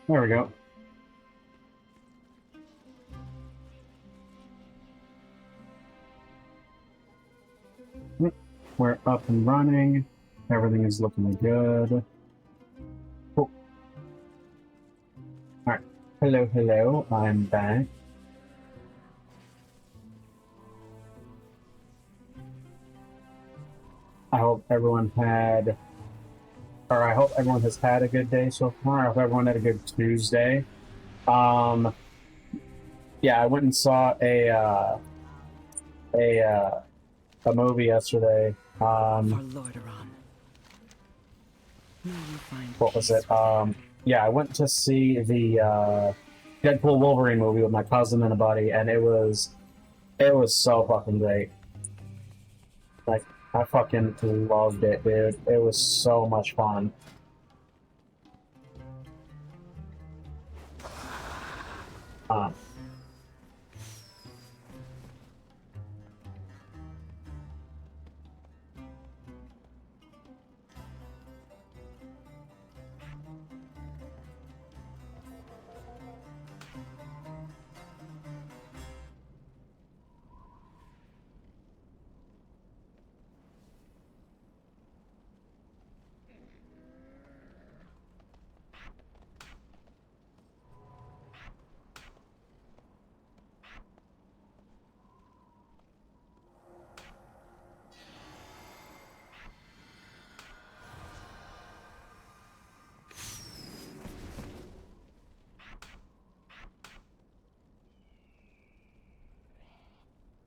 There we go. We're up and running. Everything is looking good. Oh, alright. Hello, hello. I'm back. I hope everyone had, or I hope everyone has had a good day so far. I hope everyone had a good Tuesday. Um, yeah, I went and saw a uh, a movie yesterday. For Lordaeron. May you find What was peace it? within. Yeah, I went to see the Deadpool Wolverine movie with my cousin and a buddy, and it was so fucking great. Like, I fucking loved it, dude. It was so much fun. Um,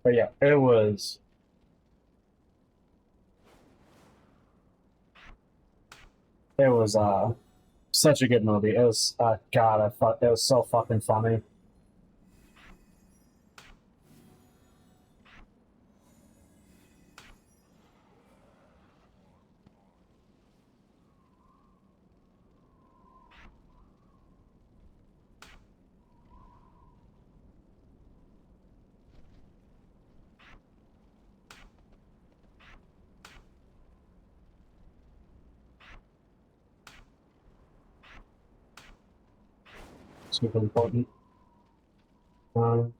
but yeah, it was such a good movie. It was God, I thought it was so fucking funny. Super important. Um,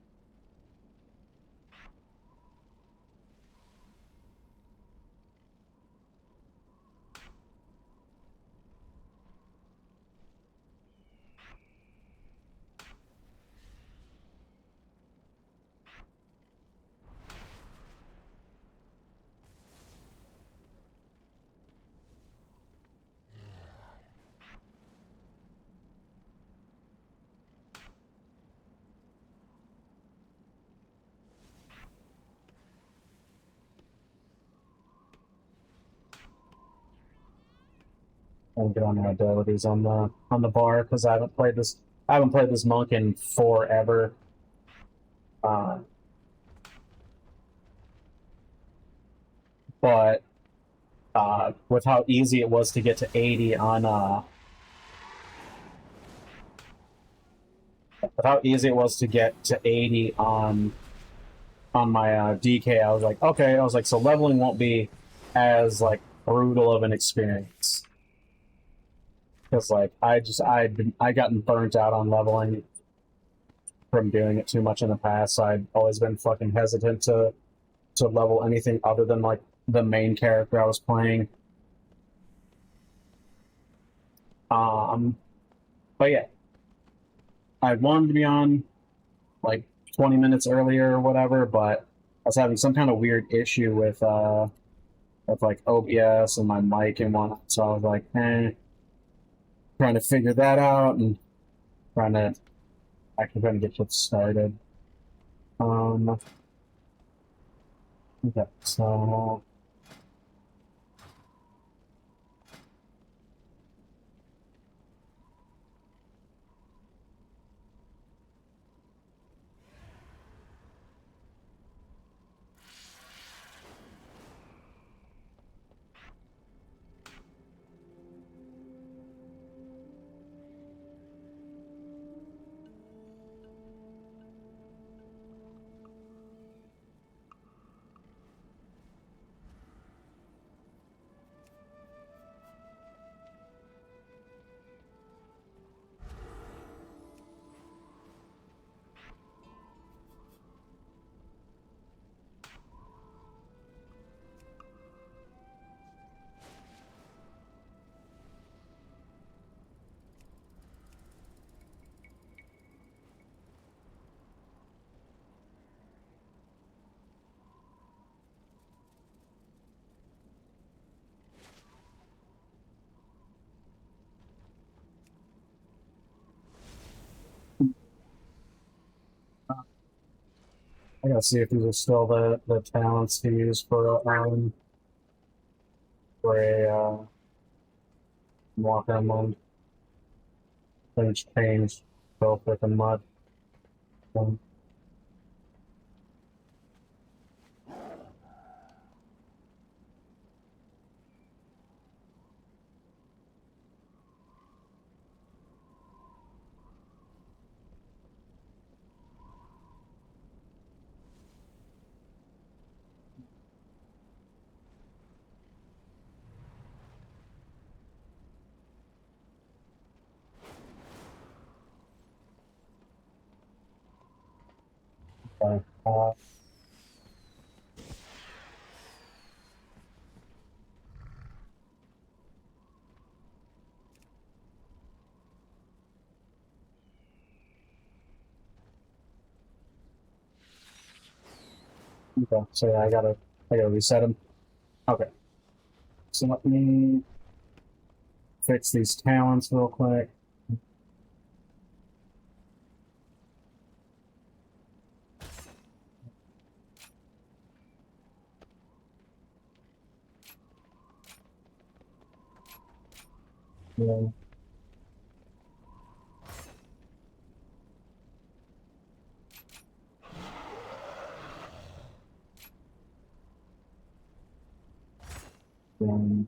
and get on my abilities on the bar because I haven't played this. I haven't played this monk in forever. Uh, but with how easy it was to get to 80 on with how easy it was to get to 80 on my DK, I was like, okay, I was like, so leveling won't be as like brutal of an experience because like I gotten burnt out on leveling from doing it too much in the past. So I'd always been fucking hesitant to level anything other than like the main character I was playing. Um, but yeah, I wanted to be on like 20 minutes earlier or whatever, but I was having some kind of weird issue with like OBS and my mic and whatnot. So I was like, trying to figure that out and trying to actually trying to get shit started. Um, okay, so I gotta see if these are still the talents to use for a walk-on mode. Things changed both with the mud. Okay. Okay, so yeah, I gotta reset them. Okay, so let me fix these talents real quick. Yeah. Um,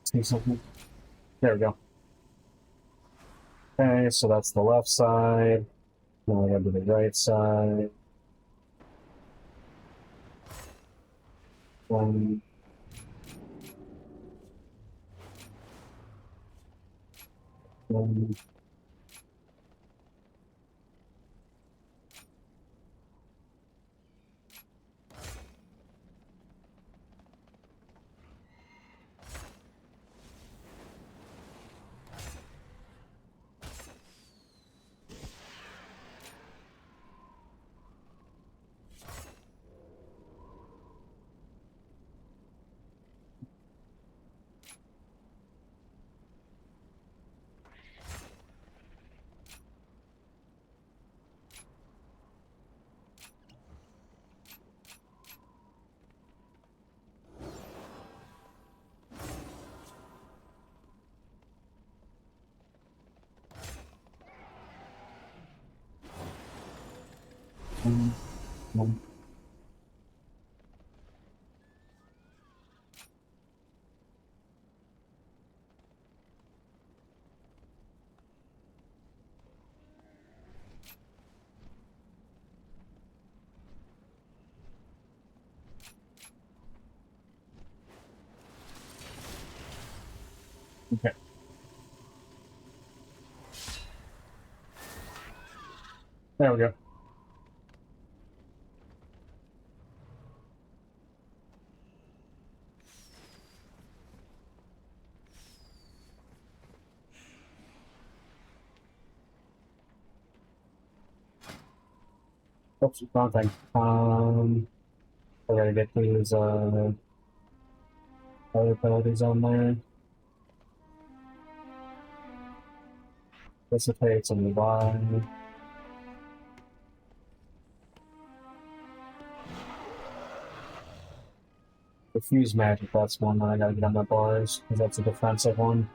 see something. There we go. Okay, so that's the left side. Now I gotta do the right side. Um, um, um, um, okay, there we go. Oops, wrong thing. I gotta get these other abilities on there. Dissipates and revive. Diffuse magic, that's one that I gotta get on my bars, because that's a defensive one.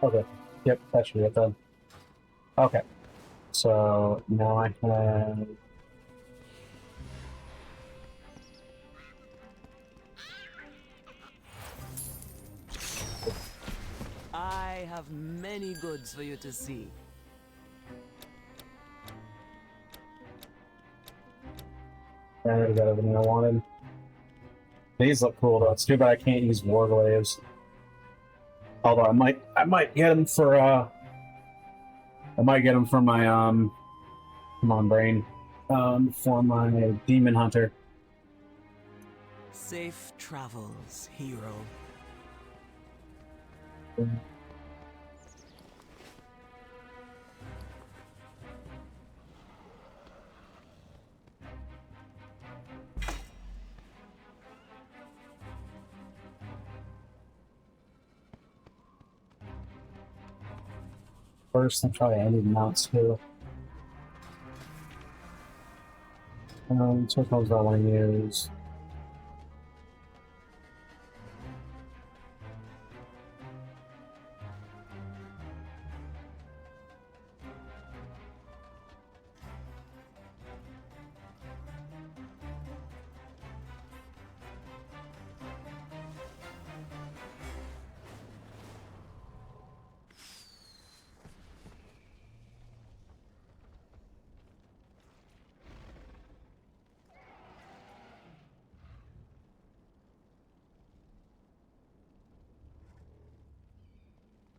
Okay. Yep, that should be it then. Okay. So now I have. I have many goods for you to see. I already got everything I wanted. These look cool though. It's too bad I can't use warglaves. Although I might get them for I might get them for my come on brain for my demon hunter. Safe travels, hero. First, I'm trying to need mounts too. So those I want to use.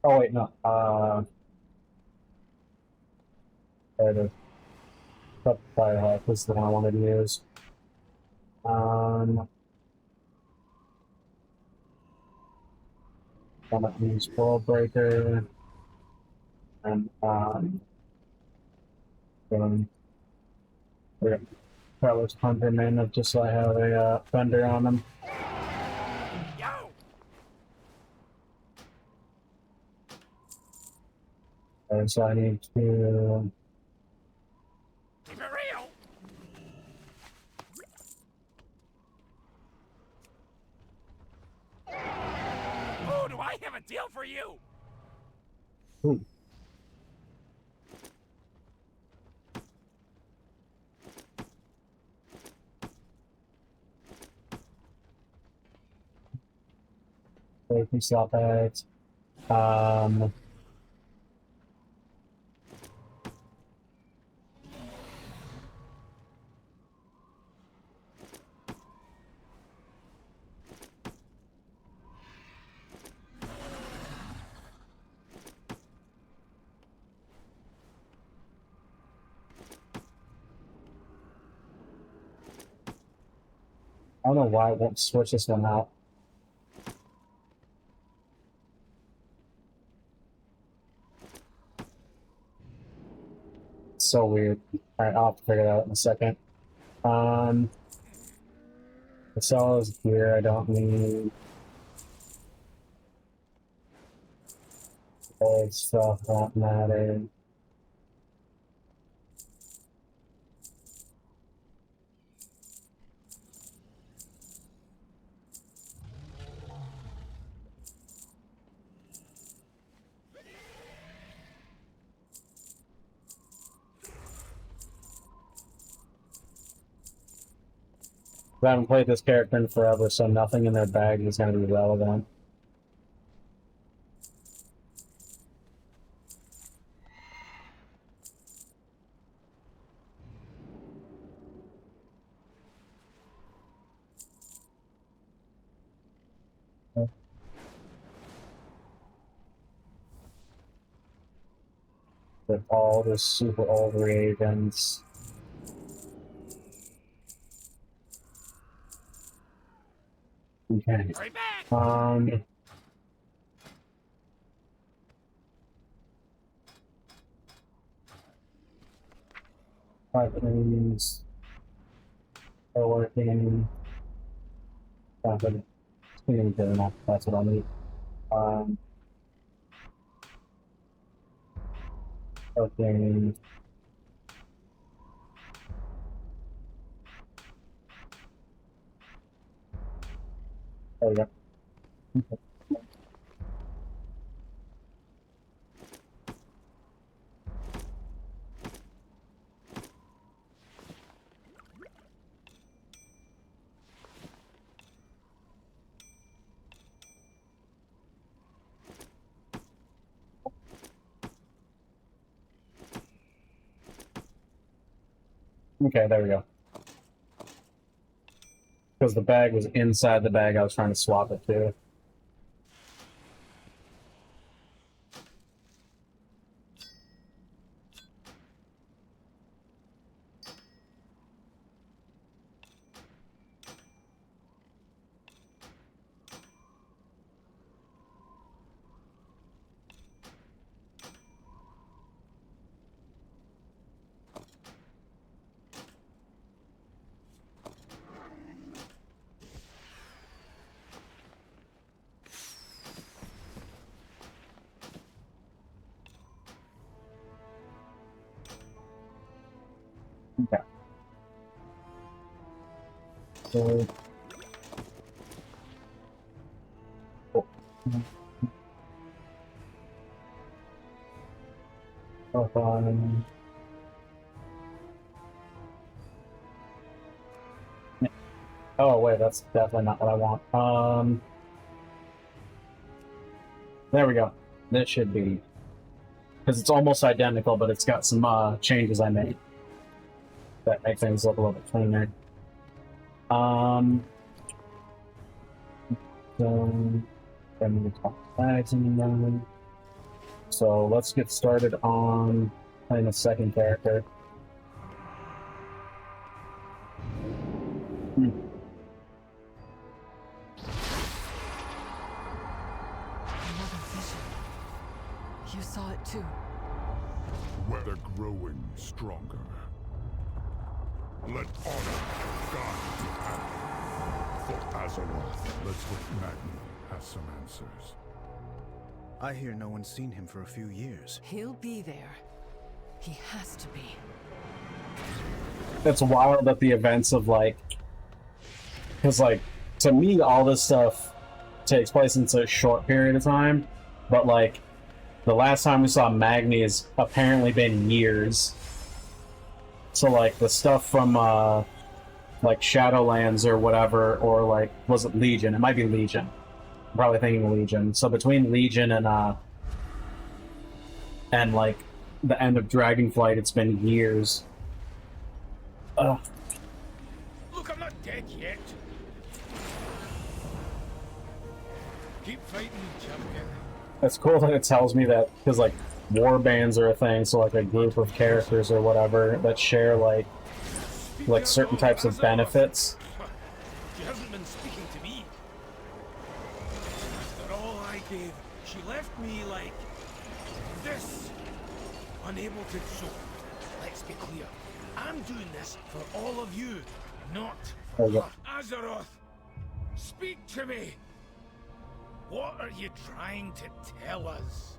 Oh wait, no. There it is. Firehawk is the one I wanted to use. Um, I'm gonna use World Breaker and um, we're gonna Carlos Hunter Man just so I have a thunder on him. And so I need to. Keep it real. Oh, do I have a deal for you? Ooh. Safety stop that. I don't know why it won't switch this one out. It's so weird. Alright, I'll have to figure it out in a second. The cell is here. I don't need old stuff. That matter. I haven't played this character in forever, so nothing in their bag is going to be relevant. With all the super old reagents. Okay. Hurry back. Five things are working. But it's going to be good enough. That's what I'll need. Um, okay. There we go. Okay, there we go. Because the bag was inside the bag I was trying to swap it to. Okay. So, um, oh wait, that's definitely not what I want. There we go. This should be, because it's almost identical, but it's got some changes I made that make things look a little bit cleaner. So then we talk bags anymore. So let's get started on playing a second character. Another vision. You saw it too. We're growing stronger. Let honor guide the path. For Azeroth, let's hope Magni has some answers. I hear no one's seen him for a few years. He'll be there. He has to be. It's wild that the events of like, because like to me all this stuff takes place in such a short period of time, but like the last time we saw Magni has apparently been years. So like the stuff from like Shadowlands or whatever, or like was it Legion? It might be Legion. I'm probably thinking Legion. So between Legion and like the end of Dragonflight, it's been years. Look, I'm not dead yet. Keep fighting, champion. It's cool that it tells me that, because like war bands are a thing, so like a group of characters or whatever that share like certain types of benefits. She hasn't been speaking to me. After all I gave, she left me like this, unable to. So let's be clear. I'm doing this for all of you, not There for you her. Azeroth, speak to me. What are you trying to tell us?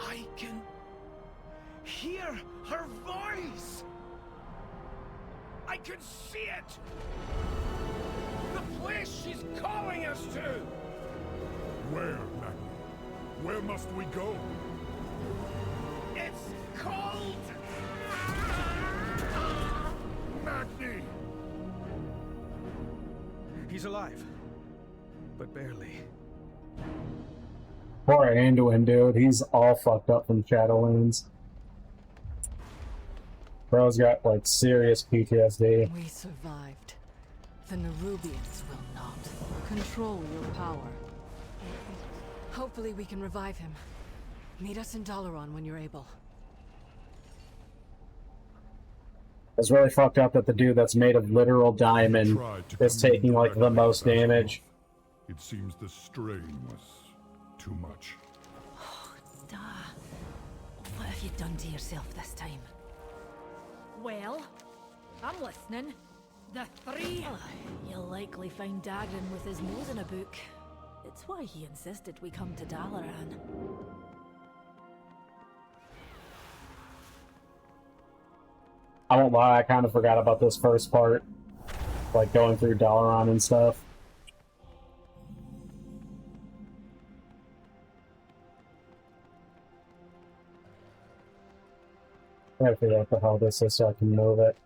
I can hear her voice. I can see it. The place she's calling us to. Where, Magni? Where must we go? It's called. Magni! He's alive, but barely. Poor Anduin, dude. He's all fucked up from Shadowlands. Bro's got like serious PTSD. We survived. The Nerubians will not. Control your power. Hopefully we can revive him. Meet us in Dalaran when you're able. It's really fucked up that the dude that's made of literal diamond is taking like the most damage. It seems the strain was too much. Duh. What have you done to yourself this time? Well, I'm listening. The three. You'll likely find Dagran with his nose in a book. It's why he insisted we come to Dalaran. I won't lie, I kind of forgot about this first part. Like going through Dalaran and stuff. I gotta figure out what the hell this is so I can move it.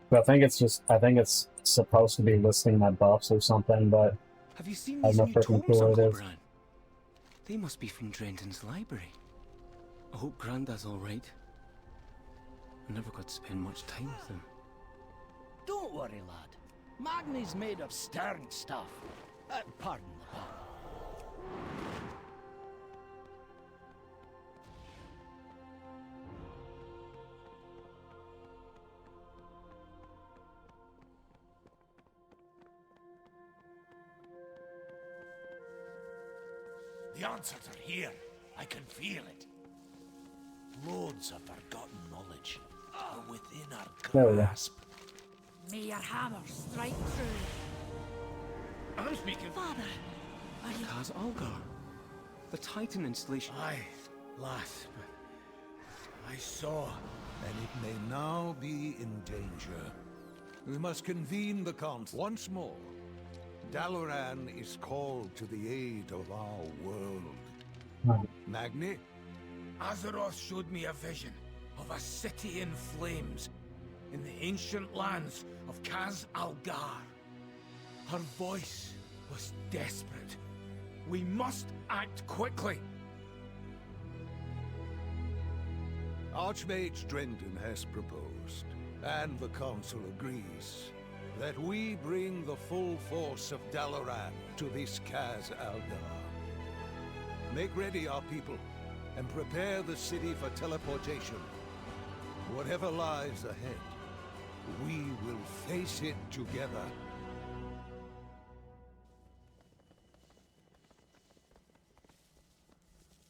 But I think it's supposed to be listing my buffs or something, but Have you seen I have these no new freaking tomes clue on what it is. Clobran? They must be from Drenton's library. I hope Grandad's alright. I never got to spend much time with him. Don't worry, lad. Magni's made of stern stuff. Pardon the pun. The answers are here. I can feel it. Loads of forgotten knowledge are within There our we go. grasp. May your hammer strike true. I'm speaking. Father, are you... Kaz Algar. The Titan installation. Aye, lass, but I saw. And it may now be in danger. We must convene the council once more. Dalaran is called to the aid of our world. Magni? Azeroth showed me a vision of a city in flames in the ancient lands of Kaz Algar. Her voice was desperate. We must act quickly. Archmage Drendon has proposed, and the council agrees, that we bring the full force of Dalaran to this Kaz Algar. Make ready, our people, and prepare the city for teleportation. Whatever lies ahead, we will face it together.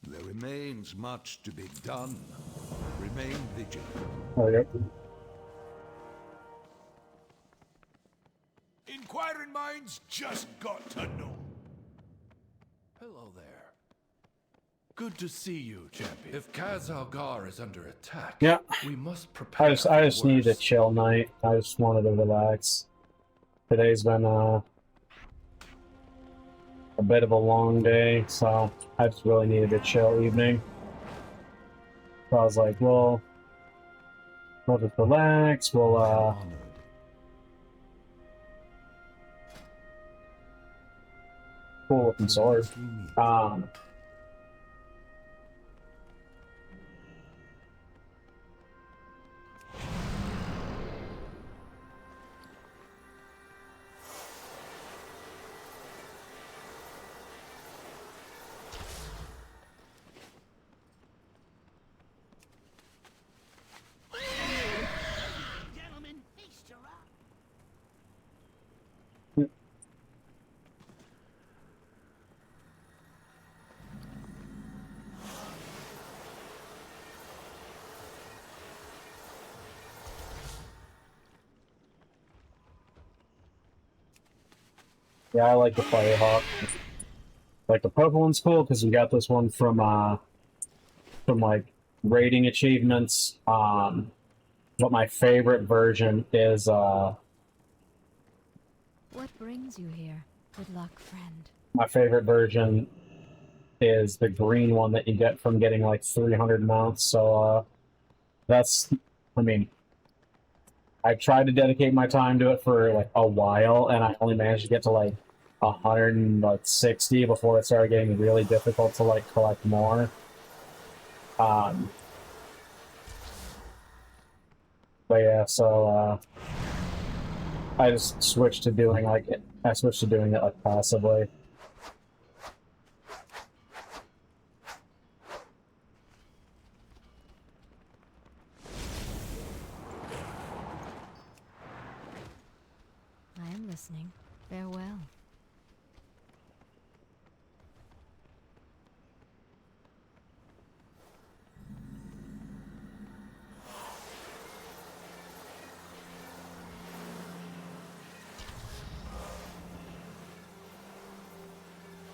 There remains much to be done. Remain vigilant. There we go. Inquiring minds just got to know. Hello there. Good to see you, champion. If Kaz Algar is under attack, Yeah. we must prepare. I just for need a worse. chill night. I just wanted to relax. Today's been a bit of a long day, so I just really needed a chill evening. So I was like, well, we'll just relax. We'll cool looking sword. Gentlemen, feast your eye. Yeah, I like the Firehawk. Like the purple one's cool because we got this one from like rating achievements. But my favorite version is What brings you here? Good luck, friend. my favorite version is the green one that you get from getting like 300 mounts. So that's, I mean, I tried to dedicate my time to it for like a while, and I only managed to get to like 160 before it started getting really difficult to like collect more. But yeah, so I just switched to doing like it. I switched to doing it like passively. I am listening. Farewell.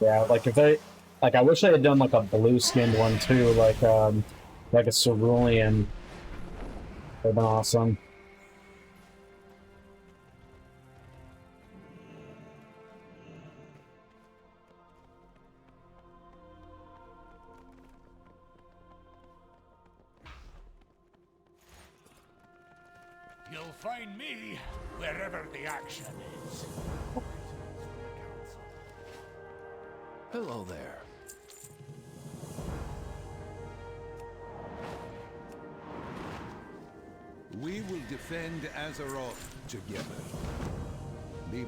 Yeah, like if they, like I wish they had done like a blue-skinned one too, like a cerulean. That'd been awesome. You'll find me wherever the action is. Hello there. We will defend Azeroth together. Be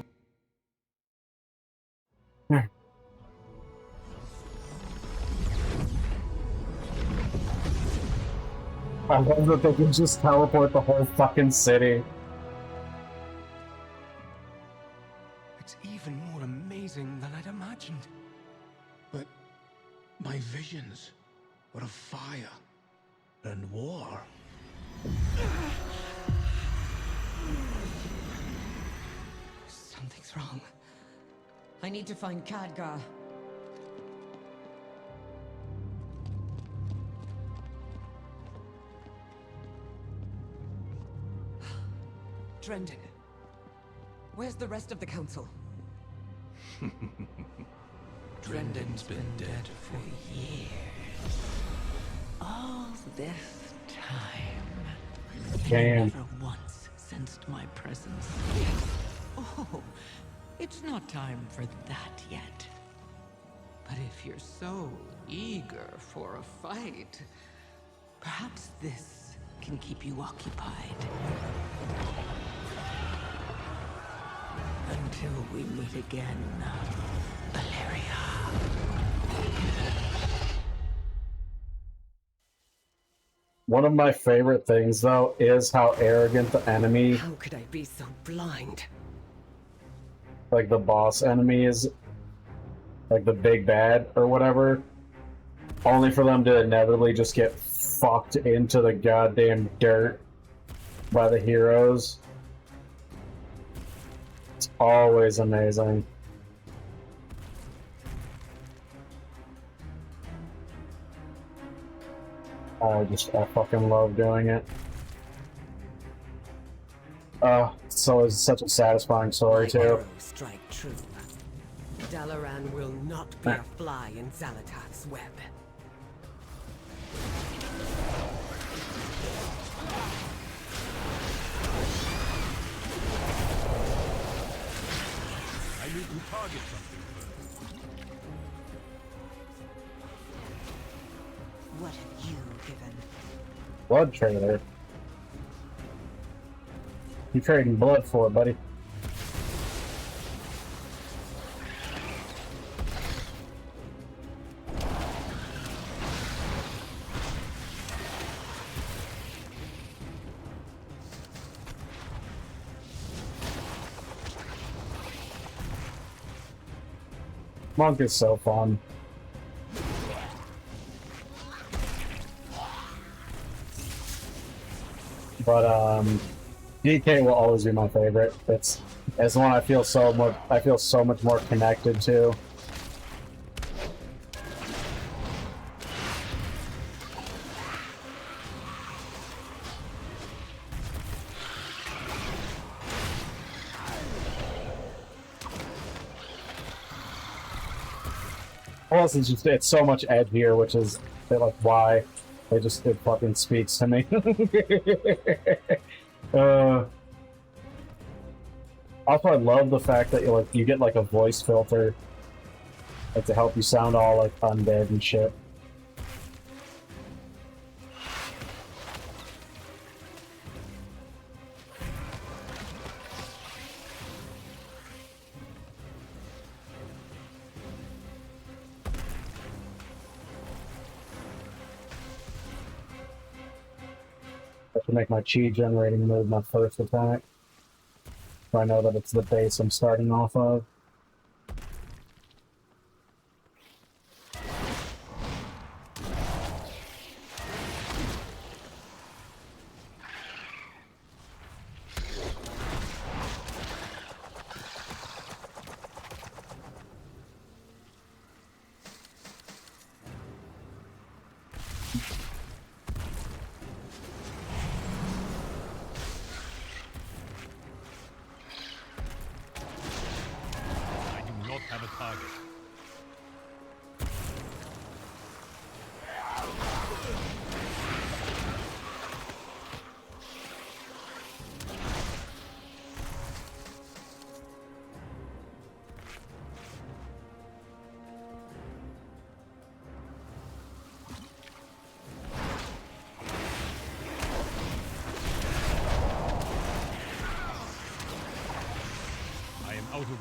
I love that they can just teleport the whole fucking city. It's even more amazing than I'd imagined. But my visions were of fire and war. Something's wrong. I need to find Khadgar. Drendon. Where's the rest of the council? Drendon's been dead for years. All this time. Damn. Never once sensed my presence. Oh, it's not time for that yet. But if you're so eager for a fight, perhaps this can keep you occupied. Until we meet again, Valeria. One of my favorite things, though, is how arrogant the enemy, How could I be so blind? like the boss enemy is, like the big bad or whatever, only for them to inevitably just get fucked into the goddamn dirt by the heroes. It's always amazing. I fucking love doing it. So it's such a satisfying story too. Arrows strike true. Dalaran will not be a fly in Xalatath's web. I need to target something first. What have you given? Blood trader. You trading blood for it, buddy? Monk is so fun. But DK will always be my favorite. It's the one I feel so much more connected to. Plus, it's so much edgier, which is like why it fucking speaks to me. Also, I love the fact that you get like a voice filter, like to help you sound all like undead and shit. I have to make my chi generating move my first attack. So I know that it's the base I'm starting off of.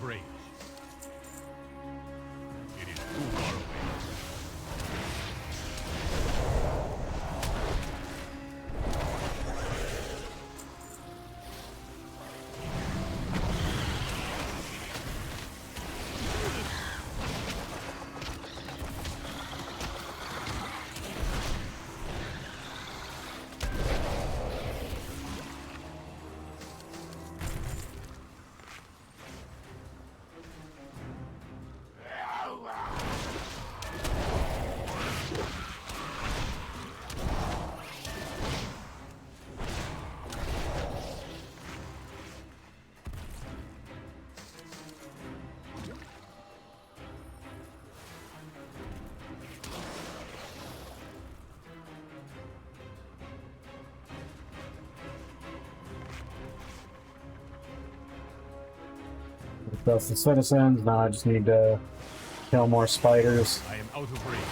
range. It is too far away. That's the citizens. Now I just need to kill more spiders. I am out of range.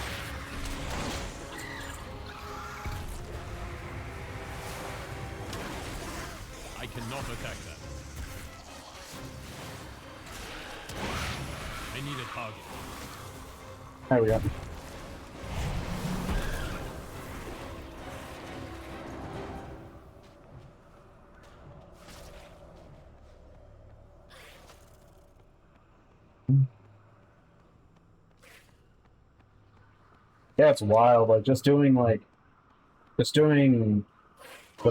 I cannot attack that. I need a target. There we go. Yeah, it's wild. Like just doing the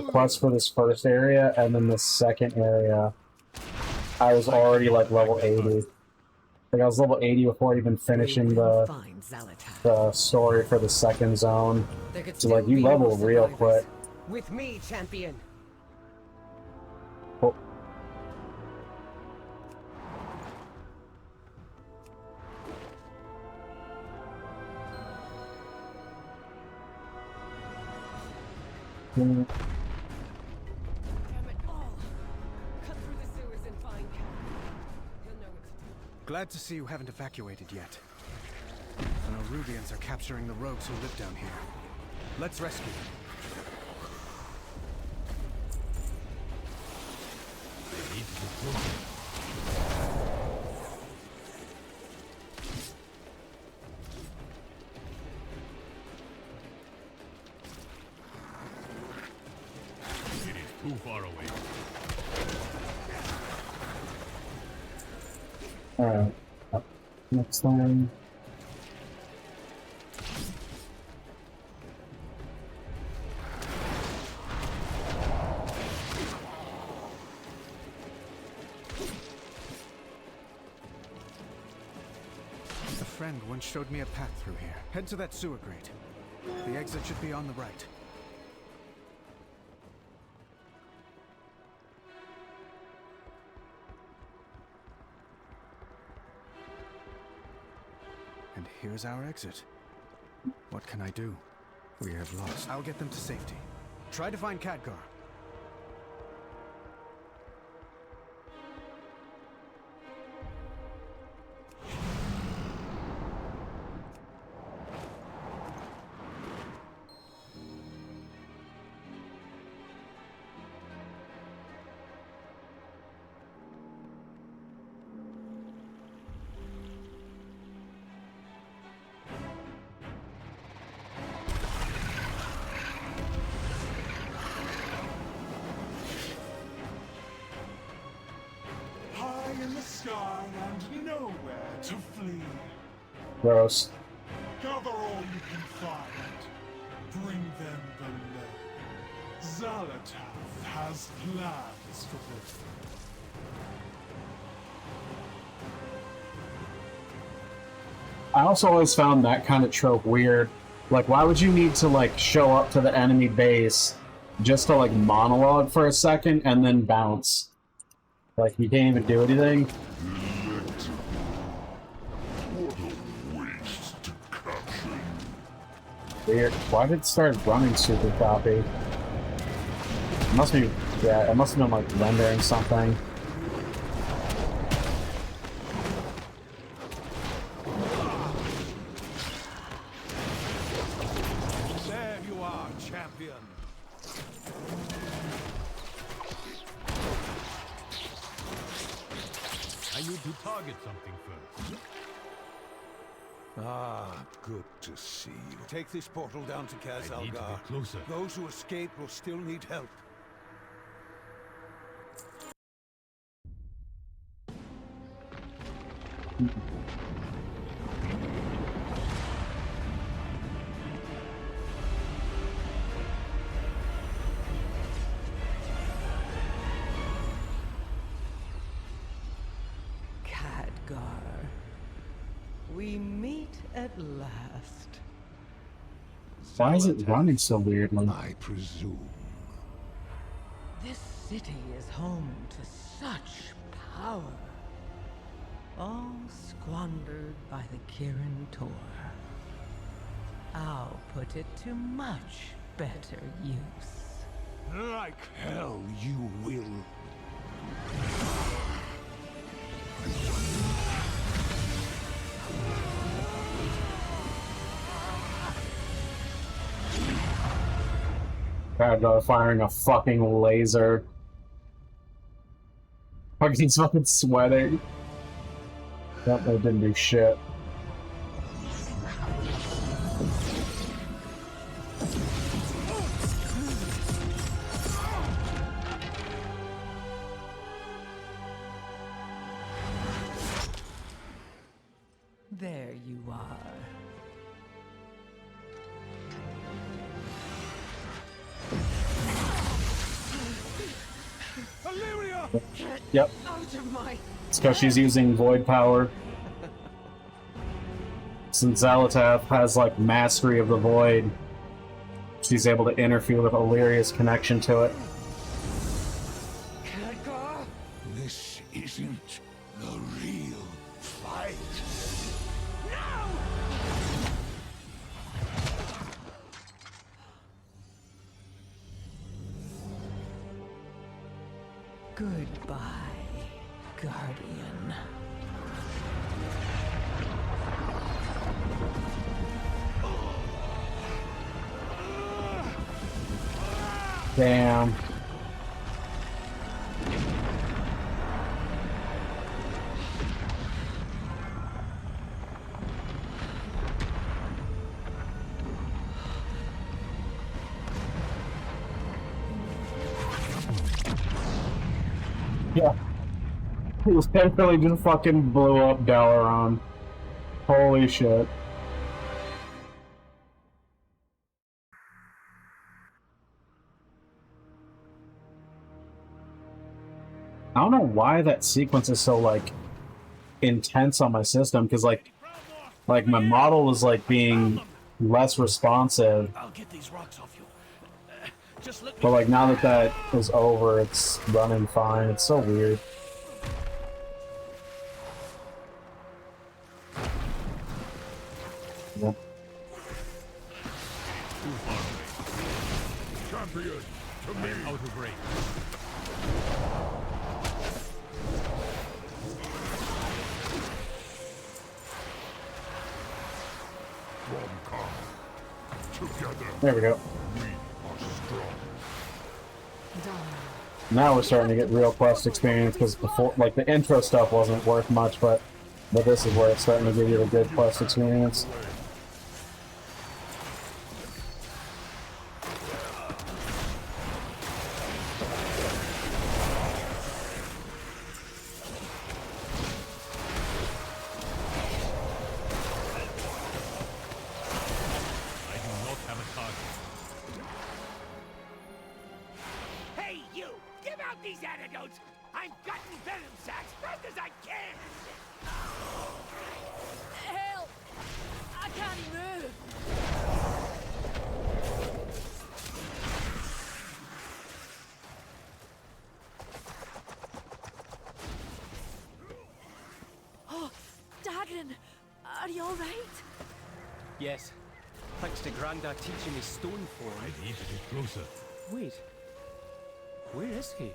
quest for this first area and then the second area, I was already like level 80. Like I was level 80 before even finishing the story for the second zone. So like you level real quick. With me, champion. Oh. Damn it all! Cut through the sewers and find Cat. He'll know what to do. Glad to see you haven't evacuated yet. The Nerubians are capturing the rogues who live down here. Let's rescue them. It is too far away. Alright. Next time. A friend once showed me a path through here. Head to that sewer grate. The exit should be on the right. And here's our exit. What can I do? We have lost. I'll get them to safety. Try to find Khadgar. In the sky and nowhere to flee. Gross. Gather all you can find. Bring them below. Zalatath has plans for them. I also always found that kind of trope weird. Like, why would you need to, like, show up to the enemy base just to, like, monologue for a second and then bounce? Like, you can't even do anything? Weird. Why did it start running super choppy? It must be, yeah, it must have been, like, rendering something. There you are, champion. I need to target something first. Ah, good to see you. Take this portal down to Kaz I need to Algar. get closer. Those who escape will still need help. Khadgar, we meet at last. Why is it running so weirdly? I presume. This city is home to such power. All squandered by the Kirin Tor. I'll put it to much better use. Like hell you will. Bad guy firing a fucking laser. Fucking he's fucking sweating. Yep, that didn't do shit. There you are. Yep. It's because she's using void power. Since Zalatath has like mastery of the void, she's able to interfere with Illyria's connection to it. This isn't the real fight. Goodbye, Guardian. Damn. Yeah. He was definitely just fucking blew up Dalaran. Holy shit. I don't know why that sequence is so, like, intense on my system, because, like my model is, like, being less responsive. I'll get these rocks off you. But, like, now that that is over, it's running fine. It's so weird. Yeah. Champion, to me. Out of range. There we go. We are strong. Now we're starting to get real quest experience, because before, like, the intro stuff wasn't worth much, but this is where it's starting to give you a good quest experience. Hey, you! Give out these antidotes! I'm cutting venom sacks fast as I can! Help! I can't move! Oh, Dagrin! Are you alright? Yes. Thanks to Grandad teaching me stone form. I need to get closer. Wait. Where is he?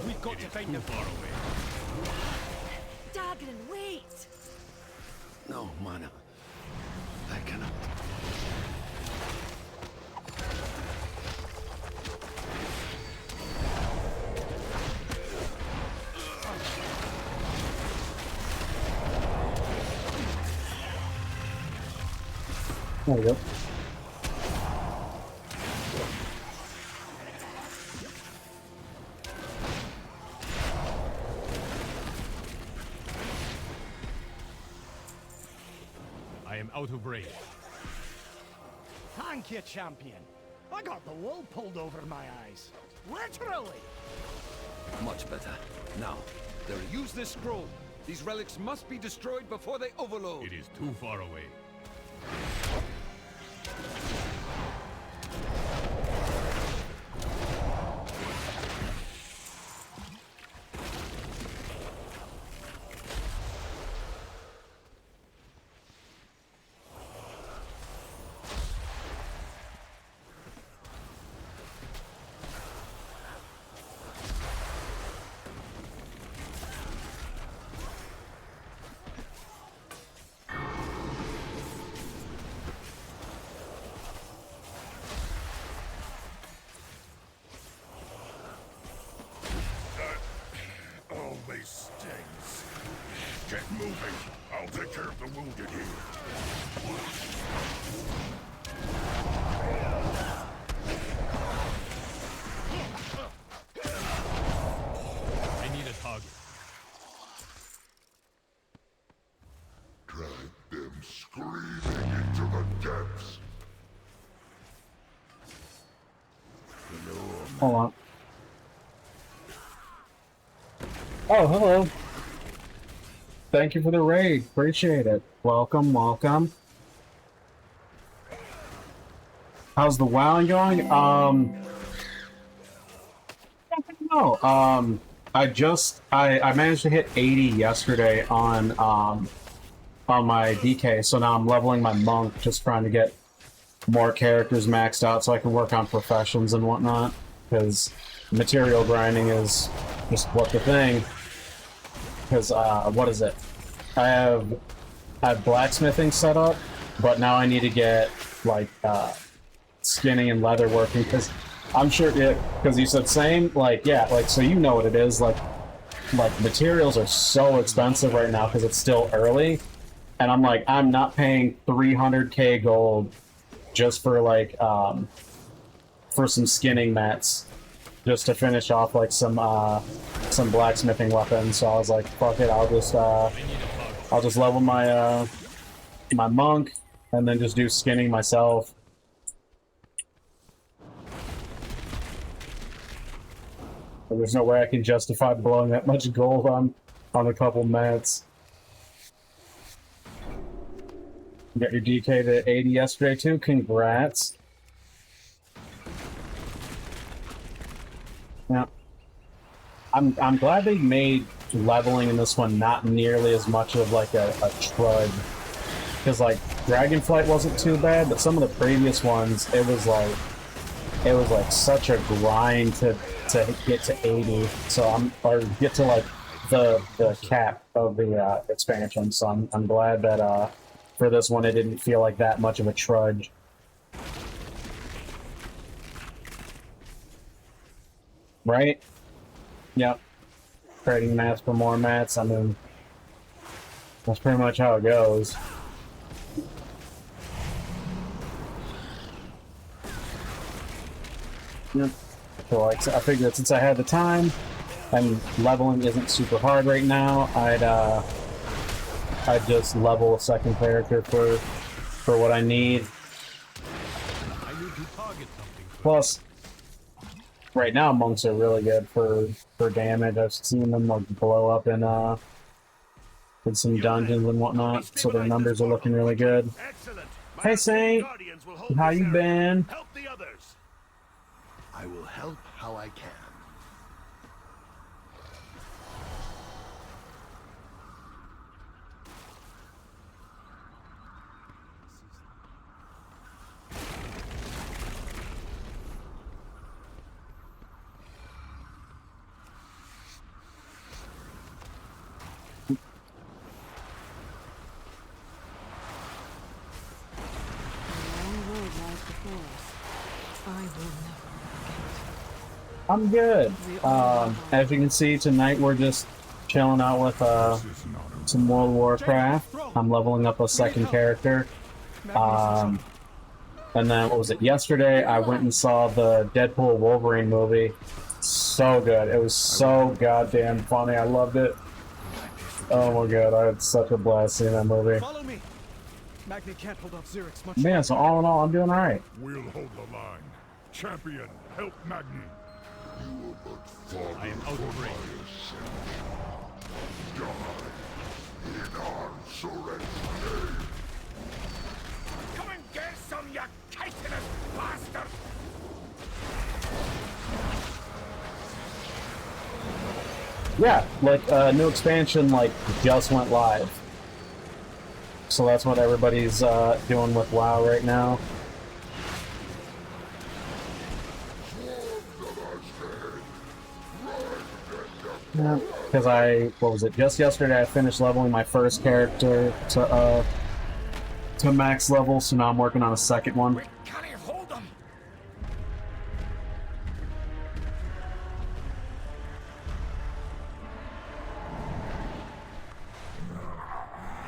We've got to find him. Far away. Dagrin, wait! No, mana. I cannot. There we go. I am out of range. Thank you, champion. I got the wool pulled over my eyes. Literally. Much better. Now, they'll use this scroll. These relics must be destroyed before they overload. It is too far away. Always stings. Get moving. I'll take care of the wounded here. I need a target. Drag them screaming into the depths. Hold on. Oh, hello. Thank you for the raid. Appreciate it. Welcome, welcome. How's the WoW going? I don't know. I managed to hit 80 yesterday on my DK, so now I'm leveling my monk, just trying to get more characters maxed out so I can work on professions and whatnot, because material grinding is just what the thing. Because, what is it? I have blacksmithing set up, but now I need to get, like, skinning and leather working, because I'm sure, because you said same, like, yeah, like, so you know what it is, like materials are so expensive right now because it's still early, and I'm like, I'm not paying 300k gold just for, like, for some skinning mats, just to finish off, like, some blacksmithing weapons. So I was like, fuck it, I'll just level my my monk and then just do skinning myself. But there's no way I can justify blowing that much gold on a couple mats. You got your DK to 80 yesterday too. Congrats. Yeah. I'm glad they made leveling in this one not nearly as much of like a trudge. Because like Dragonflight wasn't too bad, but some of the previous ones it was like such a grind to get to 80. So or get to like the cap of the expansion. So I'm glad that for this one it didn't feel like that much of a trudge. Right? Yep. Trading mats for more mats. I mean, that's pretty much how it goes. Yep. So like, I figured since I had the time, and leveling isn't super hard right now, I'd just level a second character for what I need. I need to target something. Plus, right now monks are really good for damage. I've seen them like blow up in some dungeons and whatnot, so their numbers are looking really good. Hey Saint, how you been? Help the others. I will help how I can. I'm good. As you can see, tonight we're just chilling out with some World of Warcraft. I'm leveling up a second character. And then, what was it, yesterday, I went and saw the Deadpool Wolverine movie. So good. It was so goddamn funny. I loved it. Oh my god, I had such a blast seeing that movie. Follow me. Magni can't hold off Xerix much Man, so all in all, I'm doing alright. We'll hold the line. Champion, help Magni. I am out of range. In arms, surrender. Come and get some, you chitinous bastard! Yeah, like, new expansion, like, just went live. So that's what everybody's, doing with WoW right now. Yeah, because what was it, just yesterday I finished leveling my first character to max level, so now I'm working on a second one. Can I hold them?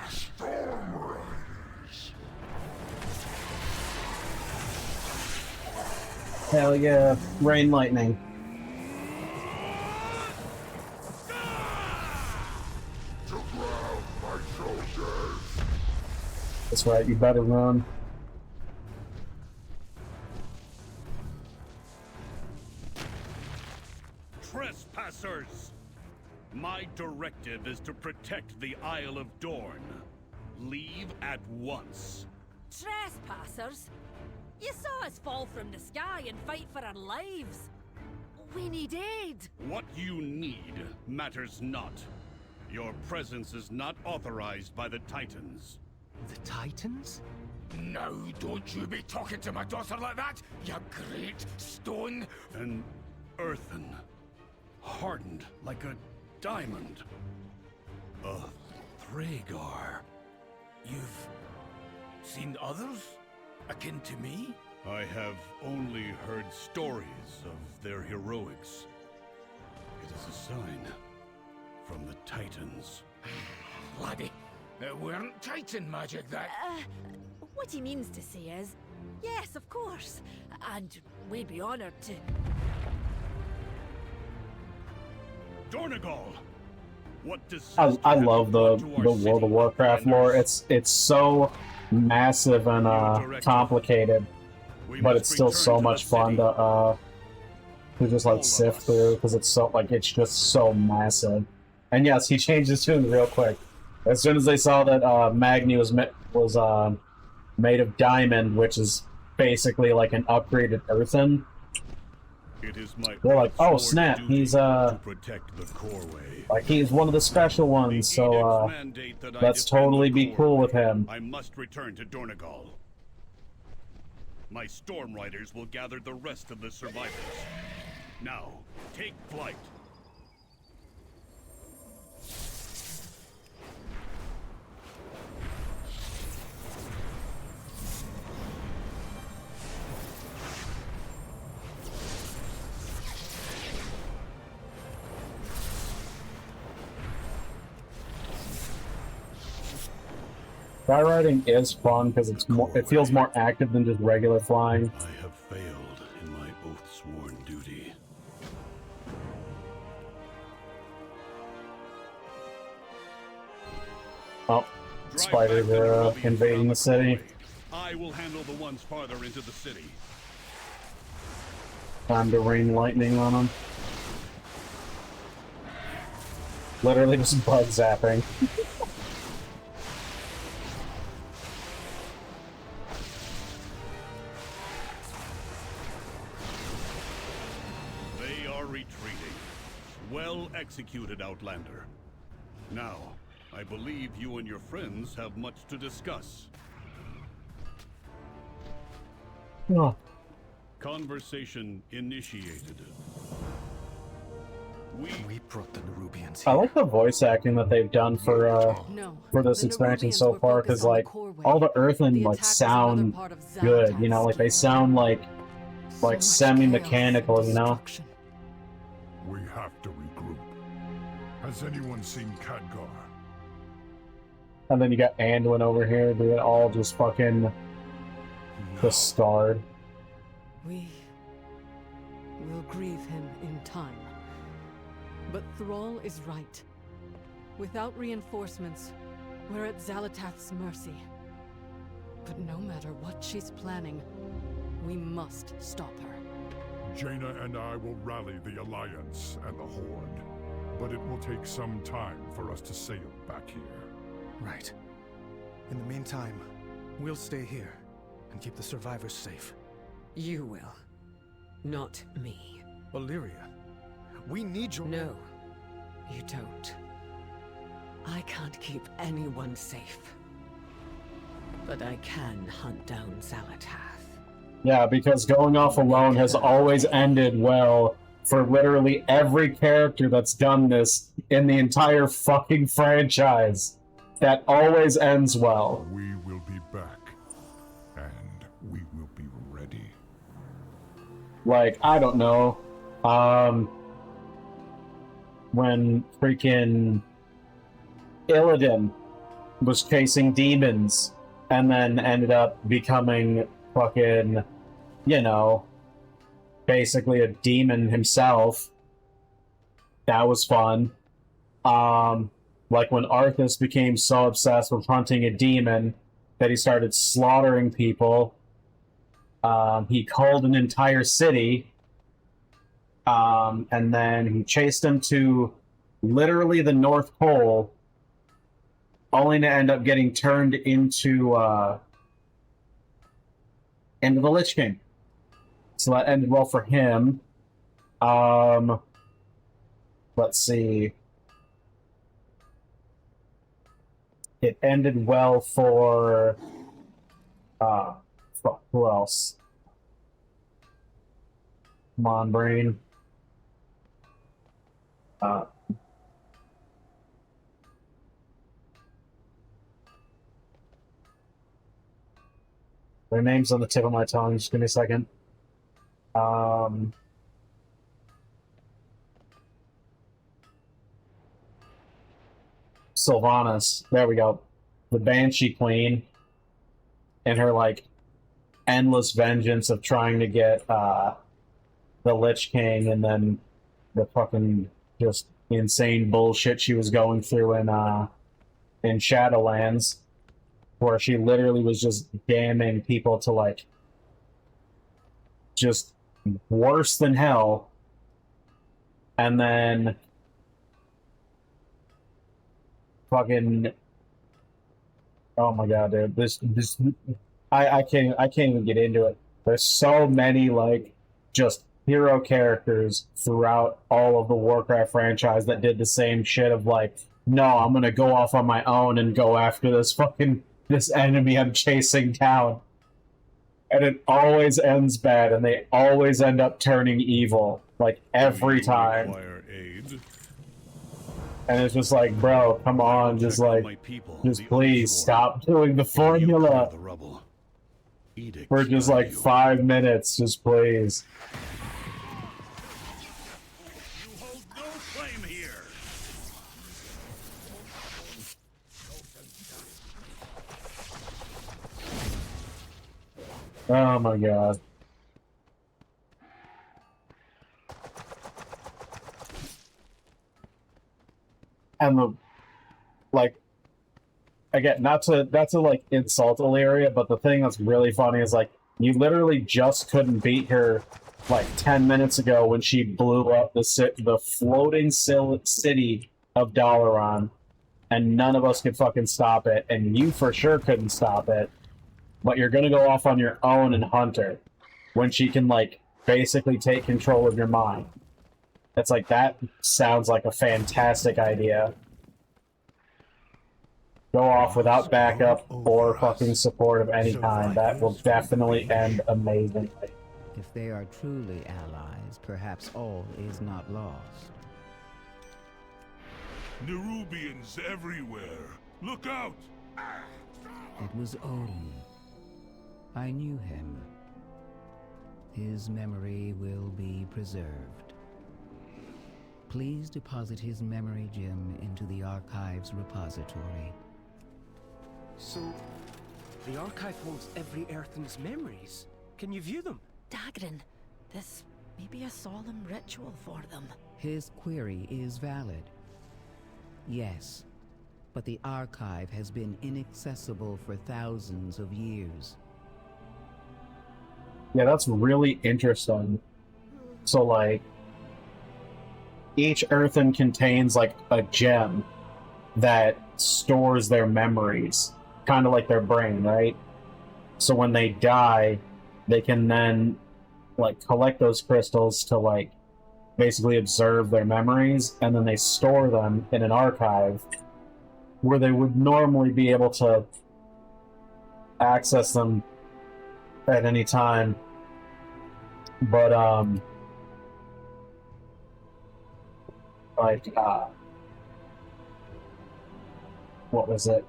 Storm Riders. Hell yeah, rain lightning. To ground my soldiers. That's right, you better run. Trespassers! My directive is to protect the Isle of Dorne. Leave at once. Trespassers? You saw us fall from the sky and fight for our lives. We need aid. What you need matters not. Your presence is not authorized by the Titans. The Titans? Now, don't you be talking to my daughter like that, you great stone! An earthen, hardened like a diamond. A Thragar. You've seen others akin to me? I have only heard stories of their heroics. It is a sign from the Titans. Laddie, it weren't Titan magic that... What he means to say is, yes, of course. And we'd be honored to... Dornegal! What does I love the World of Warcraft lore. It's so massive and complicated, but it's still so much fun to just like sift through because it's so it's just so massive. And yes, he changed his tune real quick. As soon as they saw that Magni was made of diamond, which is basically like an upgraded earthen, they're like, "Oh snap, he's protect the Coreway. like he's one of the special ones, so let's totally be cool with him." I must return to Dornegal. My Storm Riders will gather the rest of the survivors. Now, take flight. Skywriting is fun because it feels more active than just regular flying. I have failed in my oath-sworn duty. Oh, spiders are invading the city. I will handle the ones farther into the city. Time to rain lightning on them. Literally just bug zapping. They are retreating. Well executed, Outlander. Now, I believe you and your friends have much to discuss. Oh. Conversation initiated. We brought the Nerubians I like the voice acting that they've done for this expansion so far, because like all the earthen like sound good, you know, like they sound like semi-mechanical, you know. We have to regroup. Has anyone seen Khadgar? And then you got Anduin over here doing all just fucking The Scarred. We will grieve him in time. But Thrall is right. Without reinforcements, we're at Xalatath's mercy. But no matter what she's planning, we must stop her. Jaina and I will rally the Alliance and the Horde, but it will take some time for us to sail back here. Right. In the meantime, we'll stay here and keep the survivors safe. You will. Not me. Illyria, we need your— No, you don't. I can't keep anyone safe. But I can hunt down Xalatath. Yeah, because going off alone has always ended well for literally every character that's done this in the entire fucking franchise. That always ends well. We will be back, and we will be ready. Like, I don't know, when freaking Illidan was chasing demons and then ended up becoming fucking, you know, basically a demon himself. That was fun. Like when Arthas became so obsessed with hunting a demon that he started slaughtering people. He culled an entire city. And then he chased him to literally the North Pole, only to end up getting turned into the Lich King. So that ended well for him. Let's see. It ended well for fuck, who else? Come on, brain. Their name's on the tip of my tongue. Just give me a second. Sylvanas. There we go. The Banshee Queen. And her, like, endless vengeance of trying to get the Lich King, and then the fucking just insane bullshit she was going through in Shadowlands, where she literally was just damning people to, like, just worse than hell. And then fucking, oh my god, dude, this I can't even get into it. There's so many, like, just hero characters throughout all of the Warcraft franchise that did the same shit of, like, no, I'm gonna go off on my own and go after this enemy I'm chasing down. And it always ends bad, and they always end up turning evil, like, every time. And it's just like, bro, come on, just please stop doing the formula for just like 5 minutes, just please. Oh my god. And the, like, again, not to like insult Illyria, but the thing that's really funny is, like, you literally just couldn't beat her like 10 minutes ago when she blew up the floating city of Dalaran, and none of us could fucking stop it, and you for sure couldn't stop it. But you're gonna go off on your own and hunt her when she can, like, basically take control of your mind. It's like, that sounds like a fantastic idea. Go off without backup or fucking support of any kind. That will definitely end amazingly. If they are truly allies, perhaps all is not lost. Nerubians everywhere. Look out! It was Odin. I knew him. His memory will be preserved. Please deposit his memory gem into the Archives repository. So, The archive holds every Earthen's memories. Can you view them? Dagrin, this may be a solemn ritual for them. His query is valid. Yes, but the archive has been inaccessible for thousands of years. Yeah, that's really interesting. So, like, each earthen contains, like, a gem that stores their memories, kind of like their brain, right? So when they die, they can then, like, collect those crystals to, like, basically observe their memories, and then they store them in an archive where they would normally be able to access them at any time. But, like, what was it?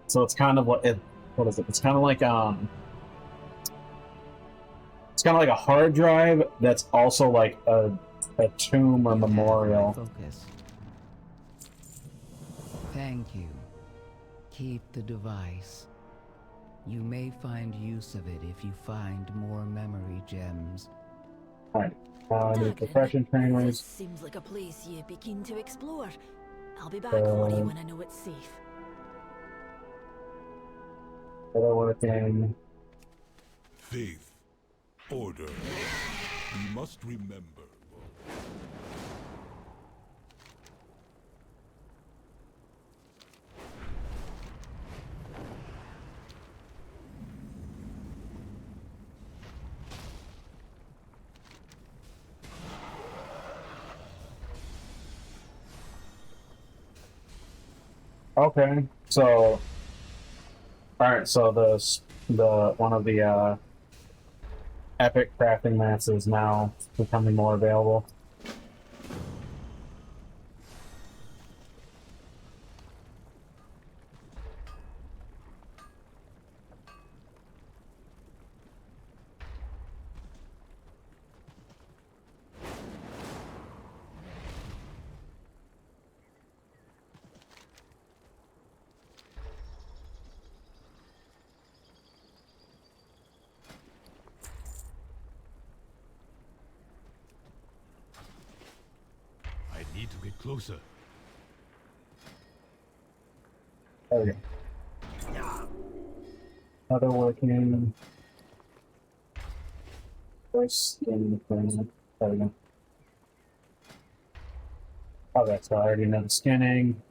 So it's kind of what is it? It's kind of like, it's kind of like a hard drive that's also like a tomb or memorial. Focus. Thank you. Keep the device. You may find use of it if you find more memory gems. Alright. New profession This trainers. seems like a place you'd be keen to explore. I'll be back for you when I know it's safe. Other working. Faith. Order. We must remember. Okay, so alright, so the one of the epic crafting mats is now becoming more available. I need to get closer. There we go. Other working. First in the there we go. Okay, so I already know the skinning.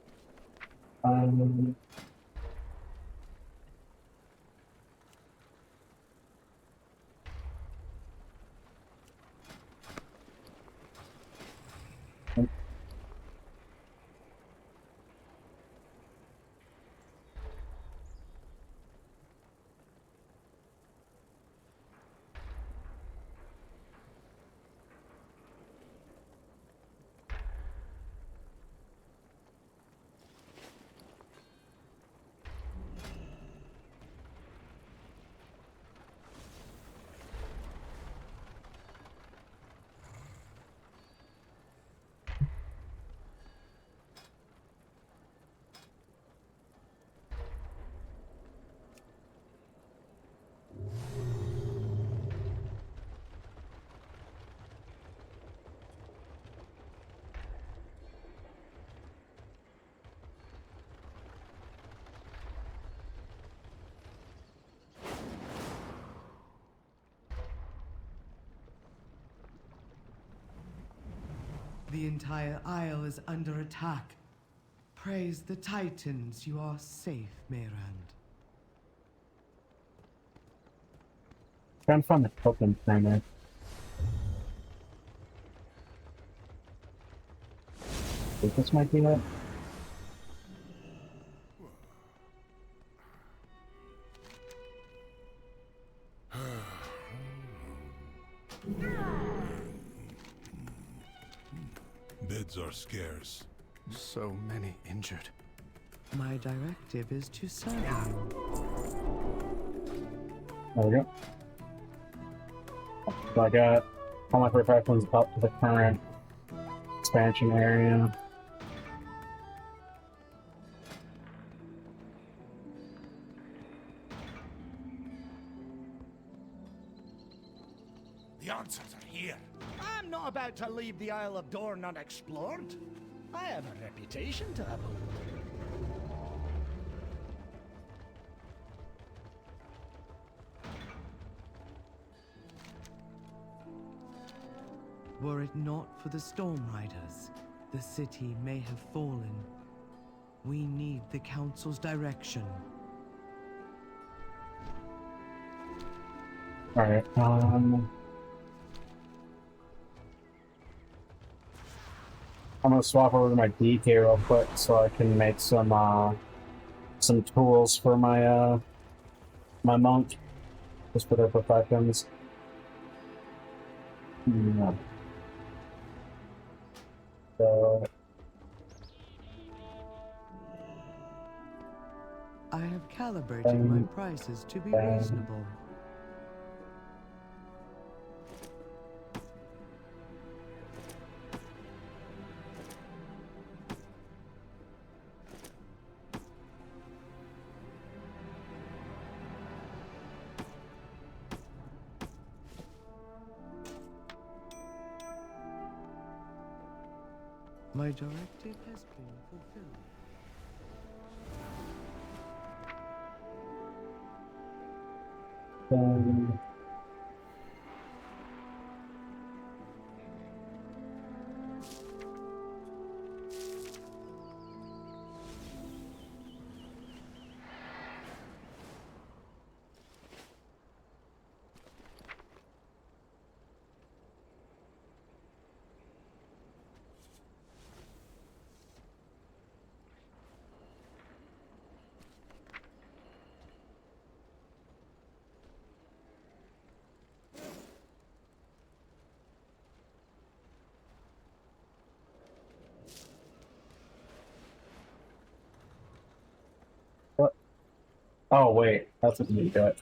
The entire Isle is under attack. Praise the Titans, you are safe, Mayrand. Trying to find the token thing there. I think this might be it. Beds are scarce. So many injured. My directive is to serve you. There we go. So I got all my professions up to the current expansion area. The answers are here. I'm not about to leave the Isle of Dorne unexplored. I have a reputation to uphold. Were it not for the Storm Riders, the city may have fallen. We need the Council's direction. Alright, I'm gonna swap over to my DK real quick so I can make some tools for my my monk, just for their professions. Yeah. So I have calibrated my prices to be reasonable. My directive has been fulfilled. what? Oh wait, that's what you do it.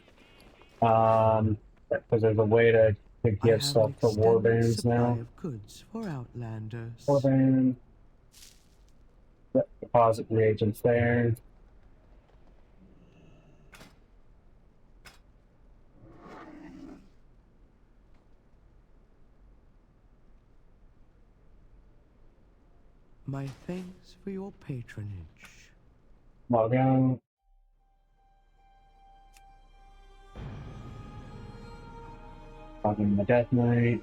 Because there's a way to I give have stuff an to extended warbands supply now. of goods for Outlanders. Warband. Yep, deposit reagents there. My thanks for your patronage. Log out. Logging the Death Knight.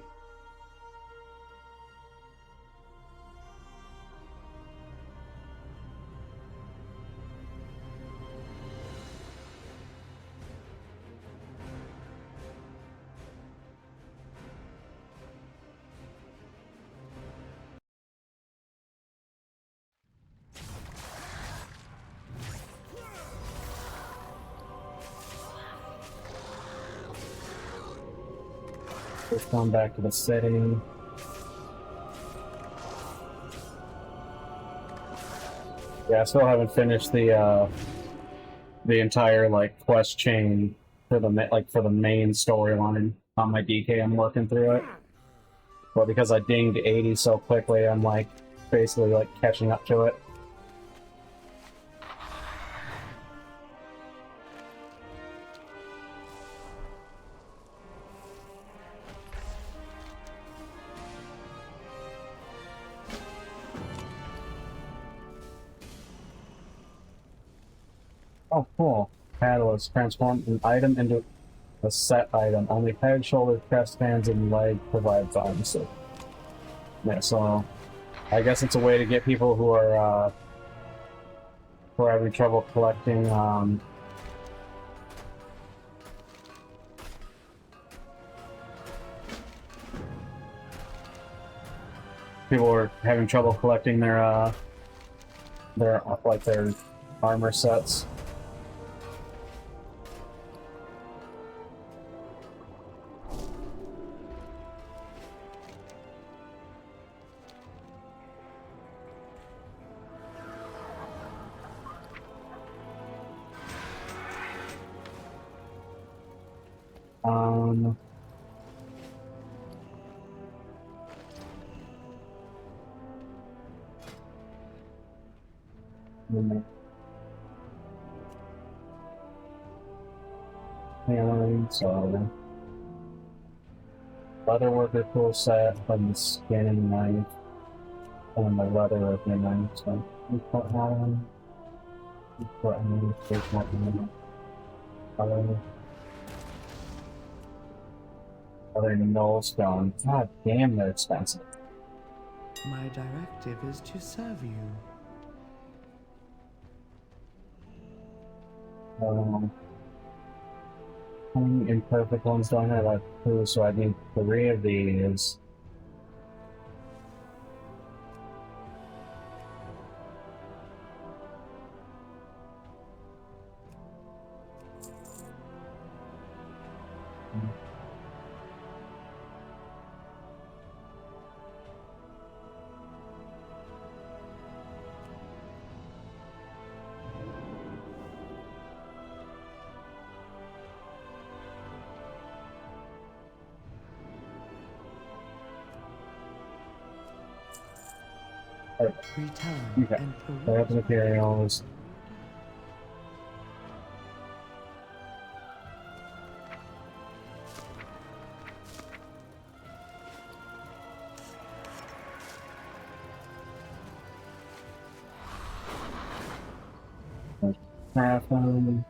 Just going back to the setting. Yeah, I still haven't finished the entire like quest chain for the for the main storyline on my DK. I'm working through it, but because I dinged 80 so quickly, I'm like basically like catching up to it. Oh, cool. Catalyst. Transform an item into a set item. Only head, shoulder, chest, hands, and leg provide bonuses. Yeah, so I guess it's a way to get people who are having trouble collecting people are having trouble collecting their like their armor sets. So Leatherworker tool set from the skinning knife and the leatherworker knife. So we put on. We put on. Take that one. Other null stone. God damn, they're expensive. My directive is to serve you. How many imperfect ones do I have? I have 2, so I need 3 of these. Return Okay. and I have the materials. Craft them.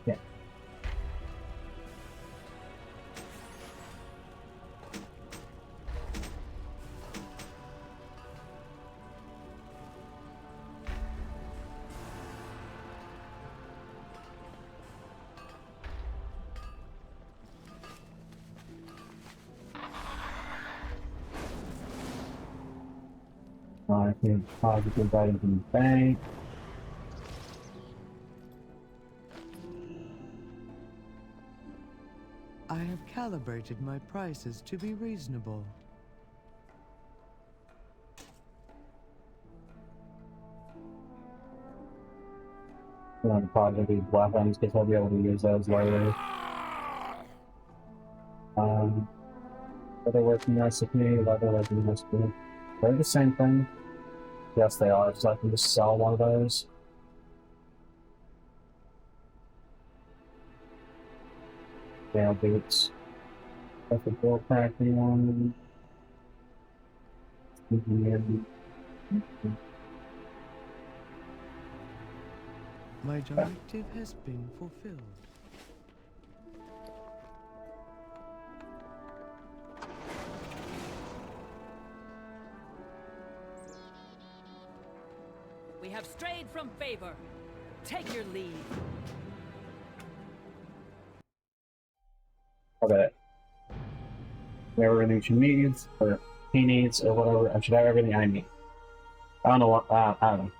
Yeah. I can positive items in the bank. I have calibrated my prices to be reasonable. And positive these weapons because I'll be able to use those later. Leatherworking recipe, leatherworking recipe. They're the same thing. Yes, they are, so I can just sell one of those. Nail boots. That's a bull crafting one. My directive has been fulfilled. We have strayed from favor. Take your leave. Okay. Whatever everything she needs, or he needs, or whatever. I should have everything I need. I don't know what. I don't know.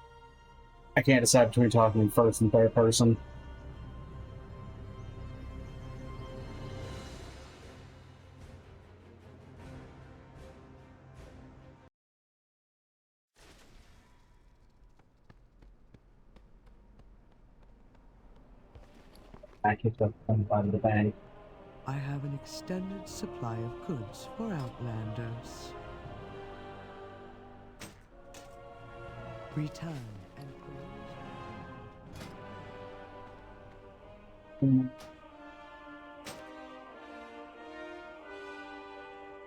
I can't decide between talking in first and third person. I kicked up out of the bank. I have an extended supply of goods for Outlanders. Return and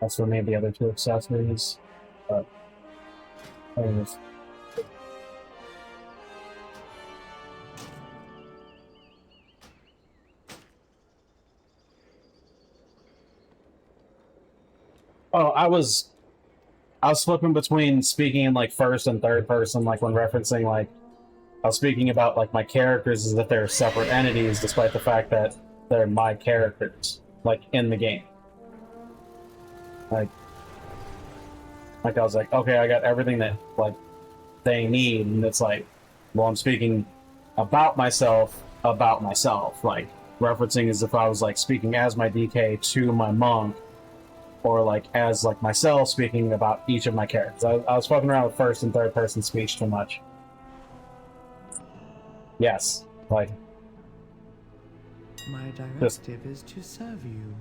That's for maybe the other 2 accessories. But anyways. Oh, I was flipping between speaking in like first and third person, like when referencing like I was speaking about like my characters as if they're separate entities, despite the fact that they're my characters, like in the game. Like I was like, okay, I got everything that like they need, and it's like, well, I'm speaking about myself, like referencing as if I was like speaking as my DK to my monk, or like as like myself speaking about each of my characters. I was fucking around with first and third person speech too much. Yes, like My directive is to serve you.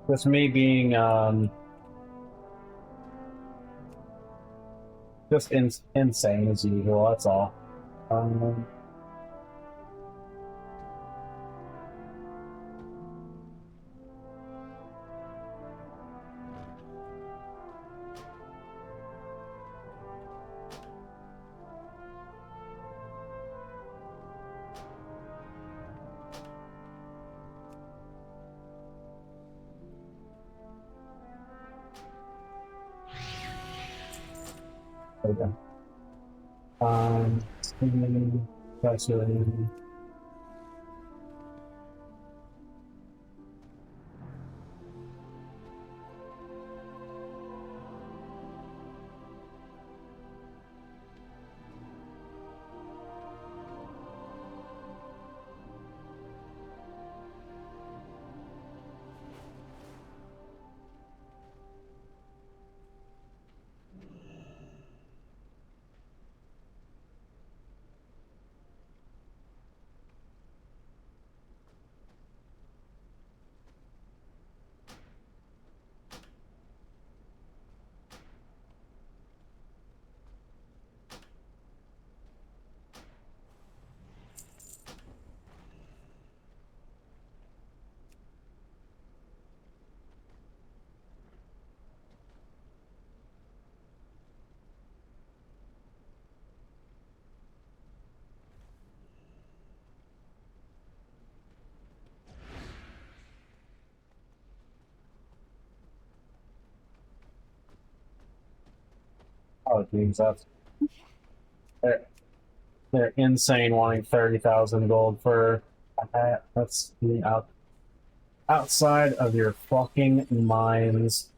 just me being just insane as usual. That's all. There we go. That's really... Oh, geez, that's... They're insane wanting 30,000 gold for a hat. That's outside of your fucking minds.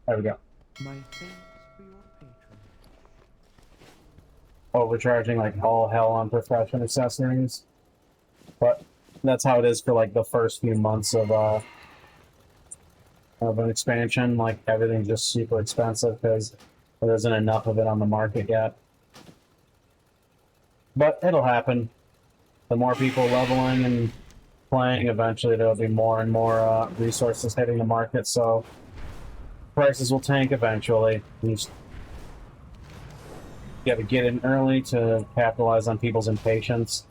There we go. My thanks for your patronage. Overcharging like all hell on profession accessories. But that's how it is for like the first few months of an expansion. Like everything's just super expensive because there isn't enough of it on the market yet. But it'll happen. The more people leveling and playing, eventually there'll be more and more resources hitting the market, so prices will tank eventually. You just gotta get in early to capitalize on people's impatience.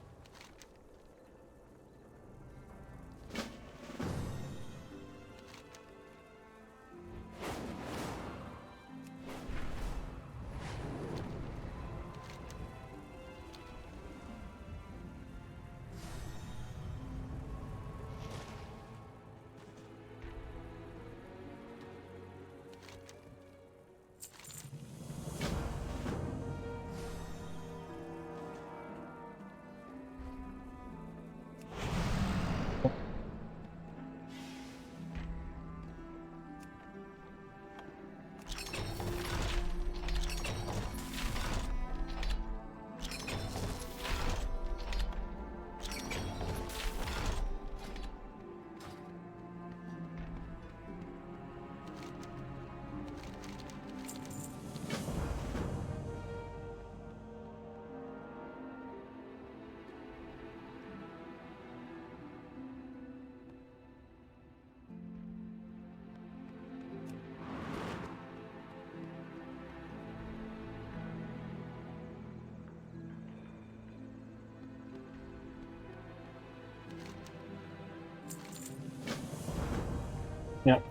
Yep.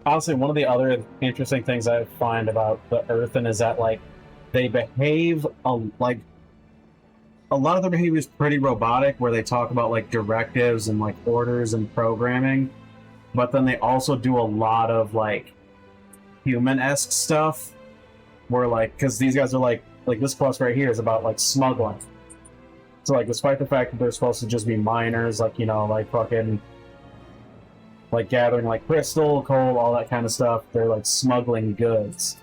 Honestly, one of the other interesting things I find about the Earthen is that, like, they behave like a lot of their behavior is pretty robotic, where they talk about like directives and like orders and programming, but then they also do a lot of like human-esque stuff, where like, because these guys are like this quest right here is about like smuggling. So like, despite the fact that they're supposed to just be miners, like, you know, like fucking like gathering like crystal, coal, all that kind of stuff, they're like smuggling goods.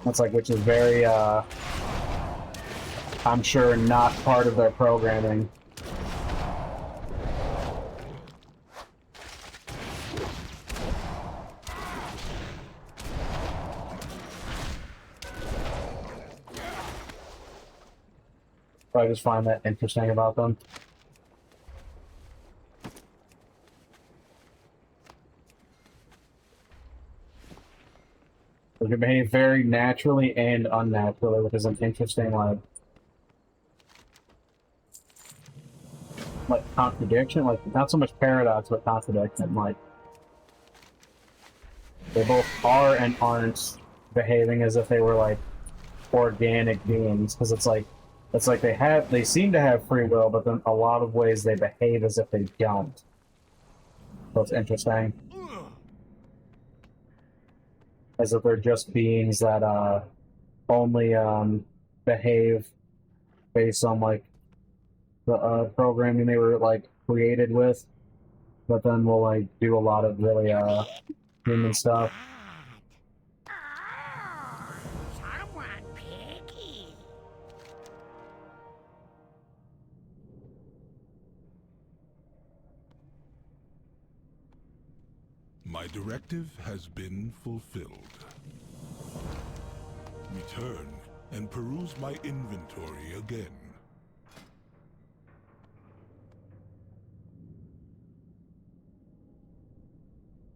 That's like, which is very, I'm sure not part of their programming. So I just find that interesting about them. They can behave very naturally and unnaturally, which is an interesting, like contradiction, like not so much paradox, but contradiction. Like they both are and aren't behaving as if they were like organic beings, because it's like they seem to have free will, but then a lot of ways they behave as if they don't. So it's interesting. As if they're just beings that only behave based on like the programming they were like created with, but then will like do a lot of really human stuff. My directive has been fulfilled. Return and peruse my inventory again.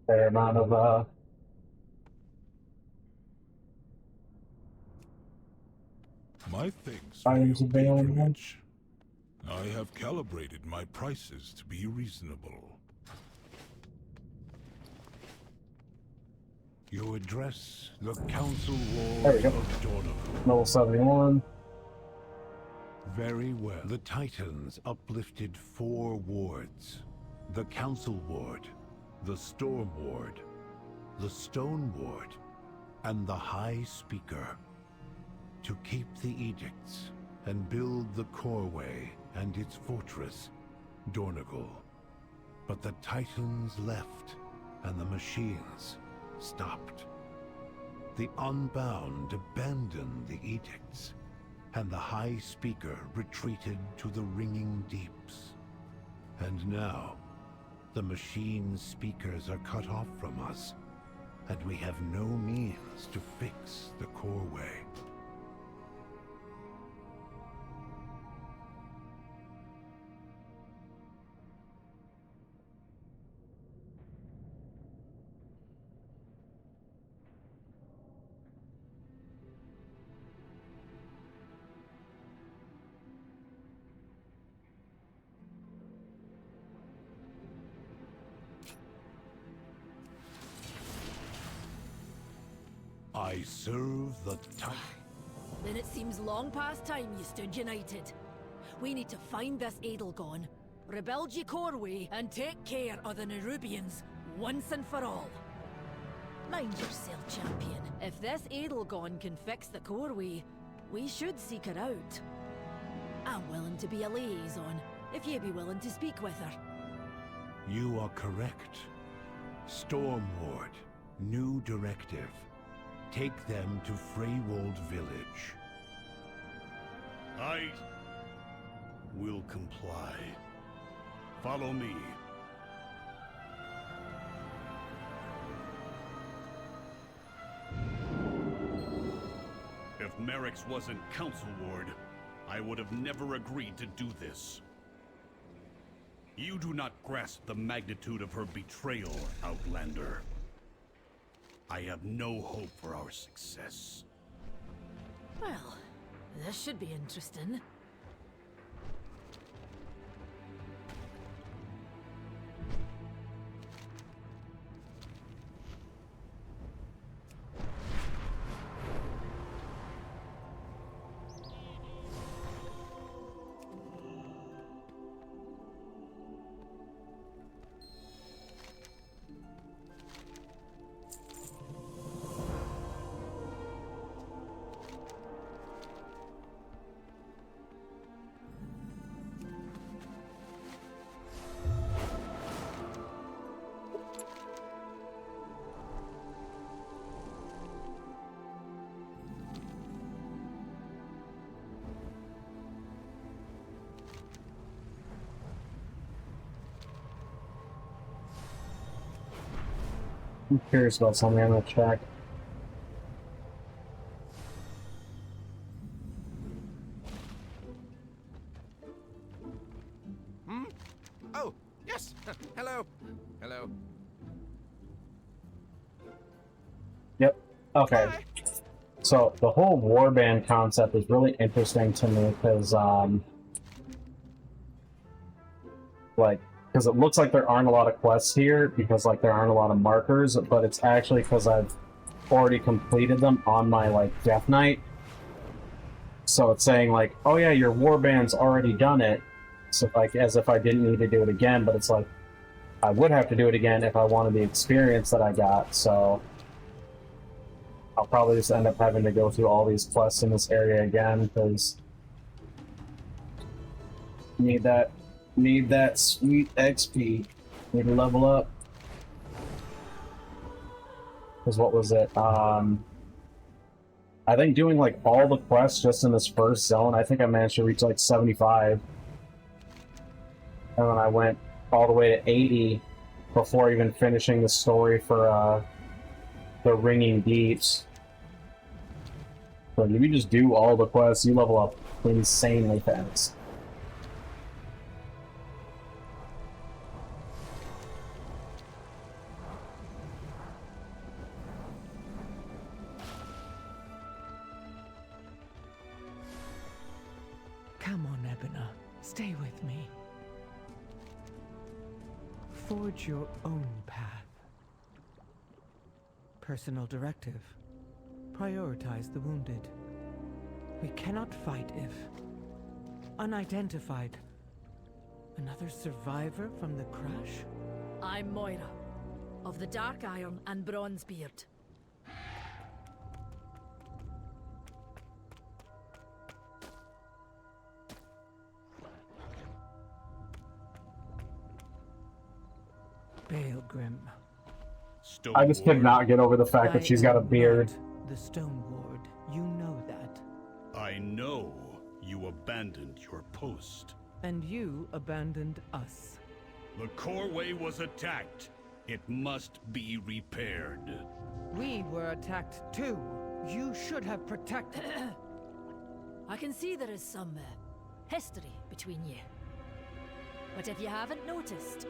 Fair amount of My things items for your available. patronage. I have calibrated my prices to be reasonable. You address the Council There we Ward go. of Dornovo. Level 71. Very well. The Titans uplifted 4 wards. The Council Ward, the Storm Ward, the Stone Ward, and the High Speaker. To keep the edicts and build the Coreway and its fortress, Dornogal. But the Titans left, and the machines stopped. The Unbound abandoned the edicts, and the High Speaker retreated to the Ringing Deeps. And now, the machine speakers are cut off from us, and we have no means to fix the Coreway. I serve the Then it seems long past time you stood united. We need to find this Edelgone, rebuild ye Coreway, and take care of the Nerubians once and for all. Mind yourself, champion. If this Edelgone can fix the Coreway, we should seek her out. I'm willing to be a liaison, if ye be willing to speak with her. You are correct. Storm Ward, new directive. Take them to Freywold Village. I will comply. Follow me. If Merrick's wasn't Council Ward, I would have never agreed to do this. You do not grasp the magnitude of her betrayal, Outlander. I have no hope for our success. Well, this should be interesting. I'm curious about something. I'm gonna check. Hmm? Oh, yes. Hello. Hello. Yep. Okay. So the whole warband concept is really interesting to me because, because it looks like there aren't a lot of quests here because, like, there aren't a lot of markers, but it's actually because I've already completed them on my, like, Death Knight. So it's saying, like, oh yeah, your warband's already done it. So, like, as if I didn't need to do it again, but it's like, I would have to do it again if I wanted the experience that I got, so I'll probably just end up having to go through all these quests in this area again, because need that sweet XP. Need to level up. Because what was it? I think doing like all the quests just in this first zone, I think I managed to reach like 75. And then I went all the way to 80 before even finishing the story for the Ringing Deeps. So if you just do all the quests, you level up insanely fast. Come on, Ebina. Stay with me. Forge your own path. Personal directive. Prioritize the wounded. We cannot fight if... unidentified. Another survivor from the crash? I'm Moira, of the Dark Iron and Bronzebeard. Baelgrim. I just could not get over the fact that she's got a beard. The Stone Ward, you know that. I know you abandoned your post. And you abandoned us. The Coreway was attacked. It must be repaired. We were attacked too. You should have protected... I can see there is some history between you. But if you haven't noticed,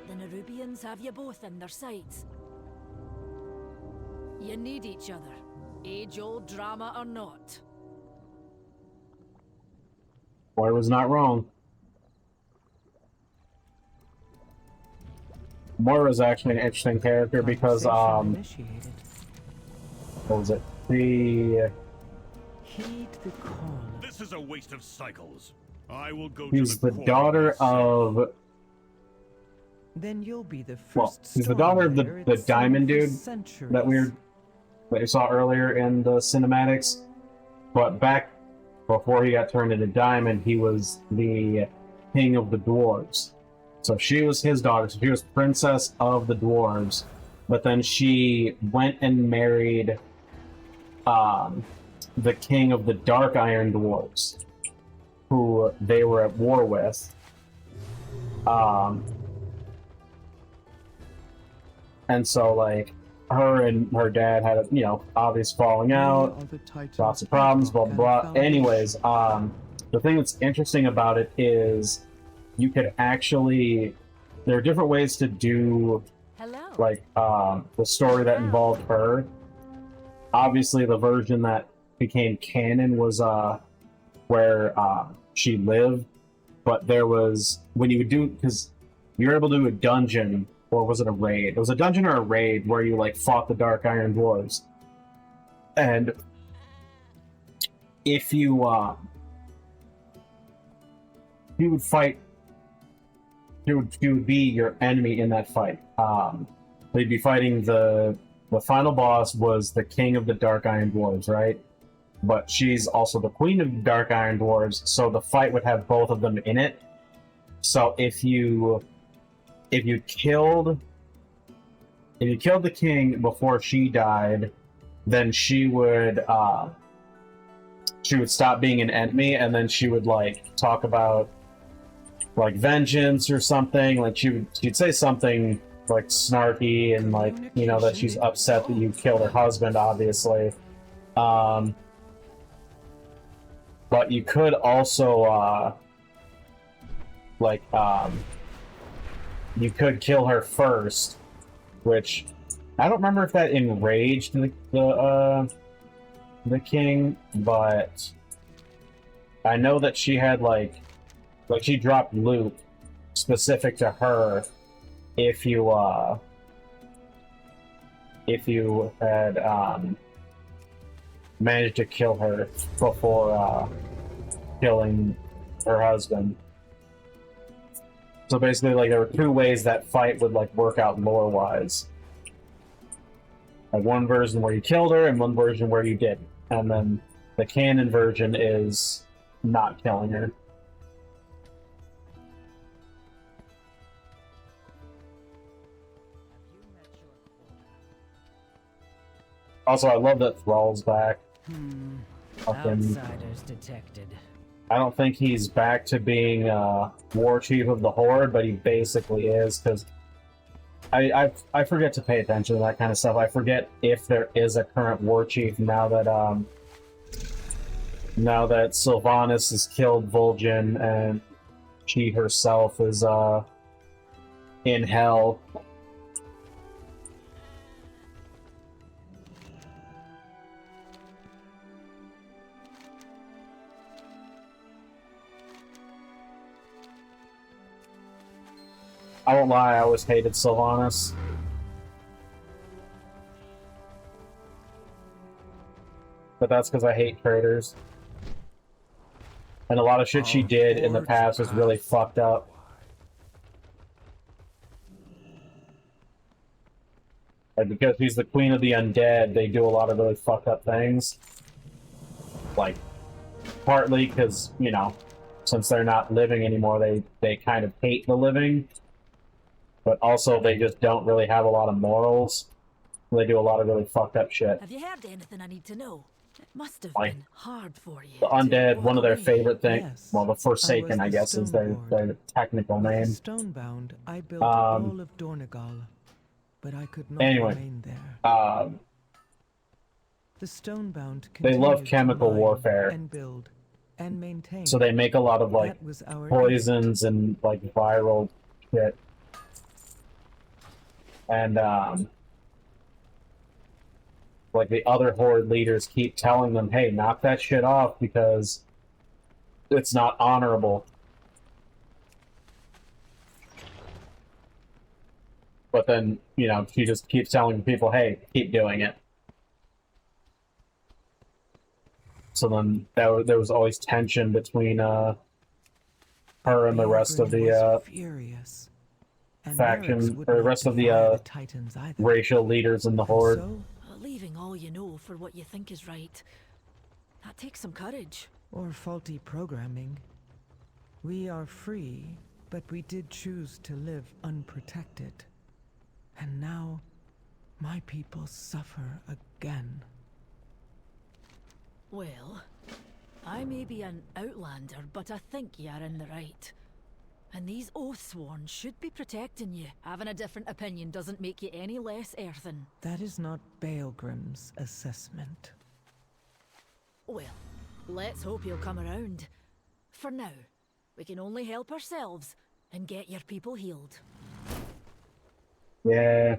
the Nerubians have you both in their sights. You need each other, age-old drama or not. Boy was not wrong. Moira's actually an interesting character because, what was it? Heed the call. This is a waste of cycles. I will go He's to the daughter of... Then you'll be the first. Well, he's the daughter of the diamond dude that we saw earlier in the cinematics. But back before he got turned into diamond, he was the king of the dwarves. So she was his daughter. So she was princess of the dwarves. But then she went and married the king of the dark iron dwarves, who they were at war with. And so, like, her and her dad had a, obvious falling out, lots of problems, blah, blah, blah. Anyways, the thing that's interesting about it is you could actually, there are different ways to do, like, the story that involved her. Obviously, the version that became canon was, where, she lived, but there was, when you would do, because you were able to do a dungeon, or was it a raid? It was a dungeon or a raid where you, like, fought the Dark Iron Dwarves. And if you would fight, he would be your enemy in that fight. So you'd be fighting the final boss was the king of the Dark Iron Dwarves, right? But she's also the queen of the Dark Iron Dwarves, so the fight would have both of them in it. So if you killed the king before she died, then she would stop being an enemy, and then she would, like, talk about, like, vengeance or something. Like, she'd say something like snarky and like, you know, that she's upset that you killed her husband, obviously. But you could also you could kill her first, which I don't remember if that enraged the king, but I know that she had like she dropped loot specific to her if you had managed to kill her before killing her husband. So basically, like, there were two ways that fight would like work out lore-wise. Like one version where you killed her, and one version where you didn't. And then the canon version is not killing her. Also, I love that Thrall's back. Outsiders detected. I don't think he's back to being war chief of the Horde, but he basically is, because I forget to pay attention to that kind of stuff. I forget if there is a current war chief now that Sylvanas has killed Vol'jin and she herself is in hell. I won't lie, I always hated Sylvanas. But that's because I hate traitors. And a lot of shit she did in the past was really fucked up. Like, because she's the queen of the undead, they do a lot of really fucked up things. Like, partly because, you know, since they're not living anymore, they kind of hate the living. But also, they just don't really have a lot of morals. They do a lot of really fucked up shit. Have you heard anything I need to know? It must have Like, been hard for you. the undead, one of their favorite things, Yes, well, the Forsaken, I guess, is their technical name. Stonebound, I built all of Dornegal, but I could not remain there. The Stonebound They love continued to chemical mine warfare. and build and maintain. So they make a lot of, like, That was our poisons and, like, viral shit. And, like, the other Horde leaders keep telling them, hey, knock that shit off because it's not honorable. But then, you know, she just keeps telling people, hey, keep doing it. So then there was always tension between her and the rest of the faction, or the rest of the racial leaders in the Horde. Leaving all you know for what you think is right. That takes some courage. Or faulty programming. We are free, but we did choose to live unprotected. And now, my people suffer again. Well, I may be an outlander, but I think you're in the right. And these Oathsworn should be protecting you. Having a different opinion doesn't make you any less earthen. That is not Baelgrim's assessment. Well, let's hope he'll come around. For now, we can only help ourselves and get your people healed. Yeah.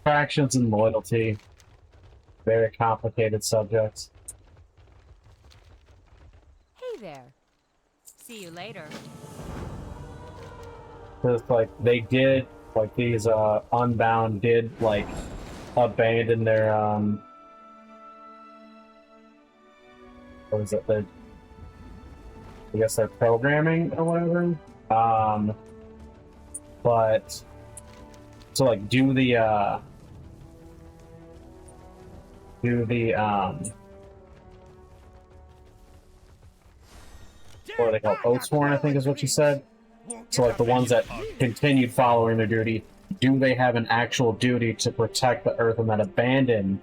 Factions and loyalty. Very complicated subjects. Hey there. See you later. Cause like they did, like these Unbound did like abandon their what is it? I guess their programming or whatever. But to like do the what are they called? Oathsworn, I think is what you said. So like the ones that continued following their duty, do they have an actual duty to protect the Earth and that abandoned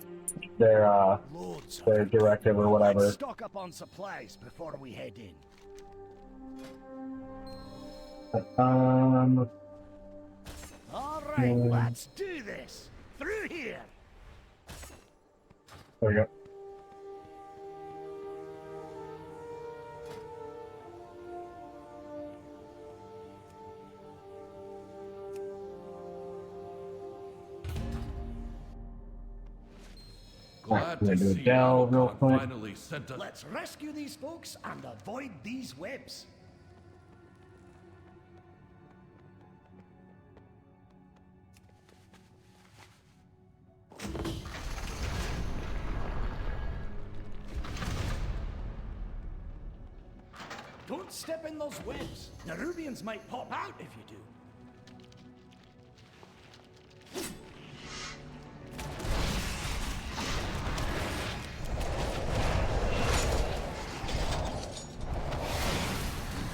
their directive or whatever? Let's stock up on supplies before we head in. Right, let's do this. Through here. There we go. Glad I'm to gonna do see a Dell real Alcon quick. finally sent us. Let's rescue these folks and avoid these webs. Don't step in those webs. Nerubians might pop out if you do.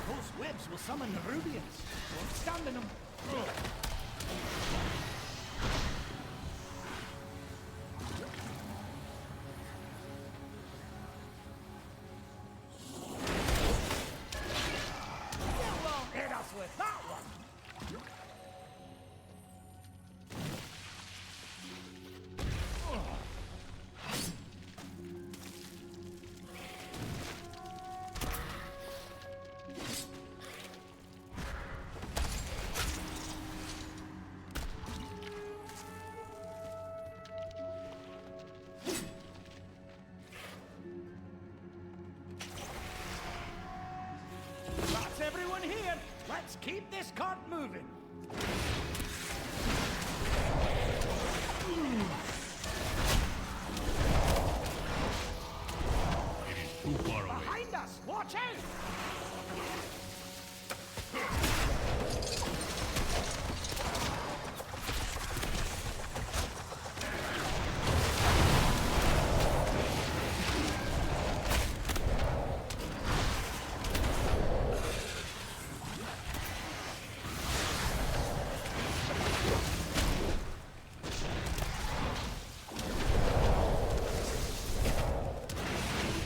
Those webs will summon Nerubians. Don't stand in them. Hit us with that one. That's everyone here. Let's keep this cart moving. Too far away. Behind us! Watch out!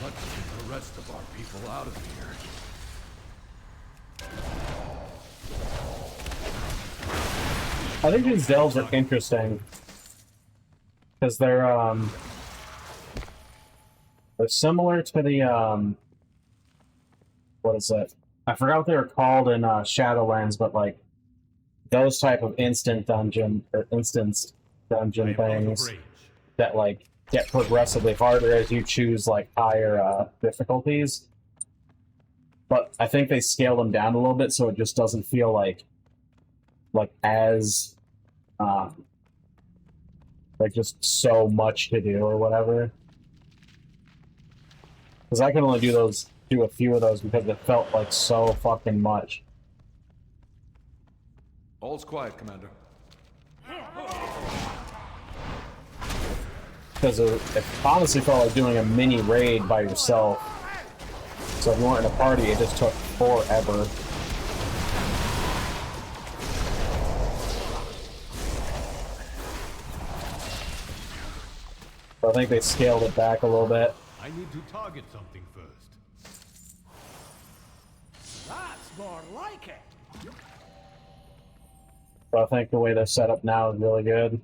Let's get the rest of our people out of here. I think these delves are interesting because they're similar to the what is it? I forgot what they were called in Shadowlands, but like those type of instant dungeon or instance dungeon things that like get progressively harder as you choose like higher difficulties. But I think they scale them down a little bit so it just doesn't feel like as like just so much to do or whatever. Because I can only do a few of those because it felt like so fucking much. All's quiet, Commander. Because it honestly felt like doing a mini raid by yourself. So if you weren't in a party, it just took forever. So I think they scaled it back a little bit. I need to target something first. That's more like it. So I think the way they're set up now is really good.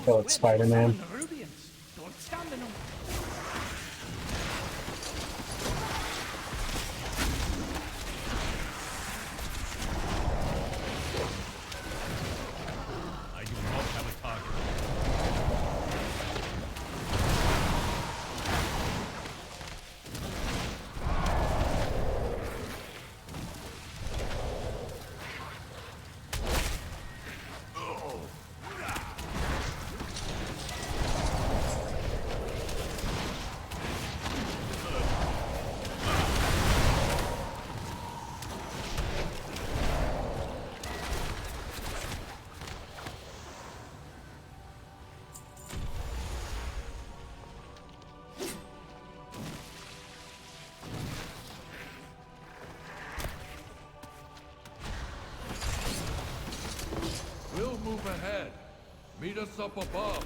feel like Spider-Man. Nerubians. Don't stand in them. I do not have a target. We'll move ahead. Meet us up above.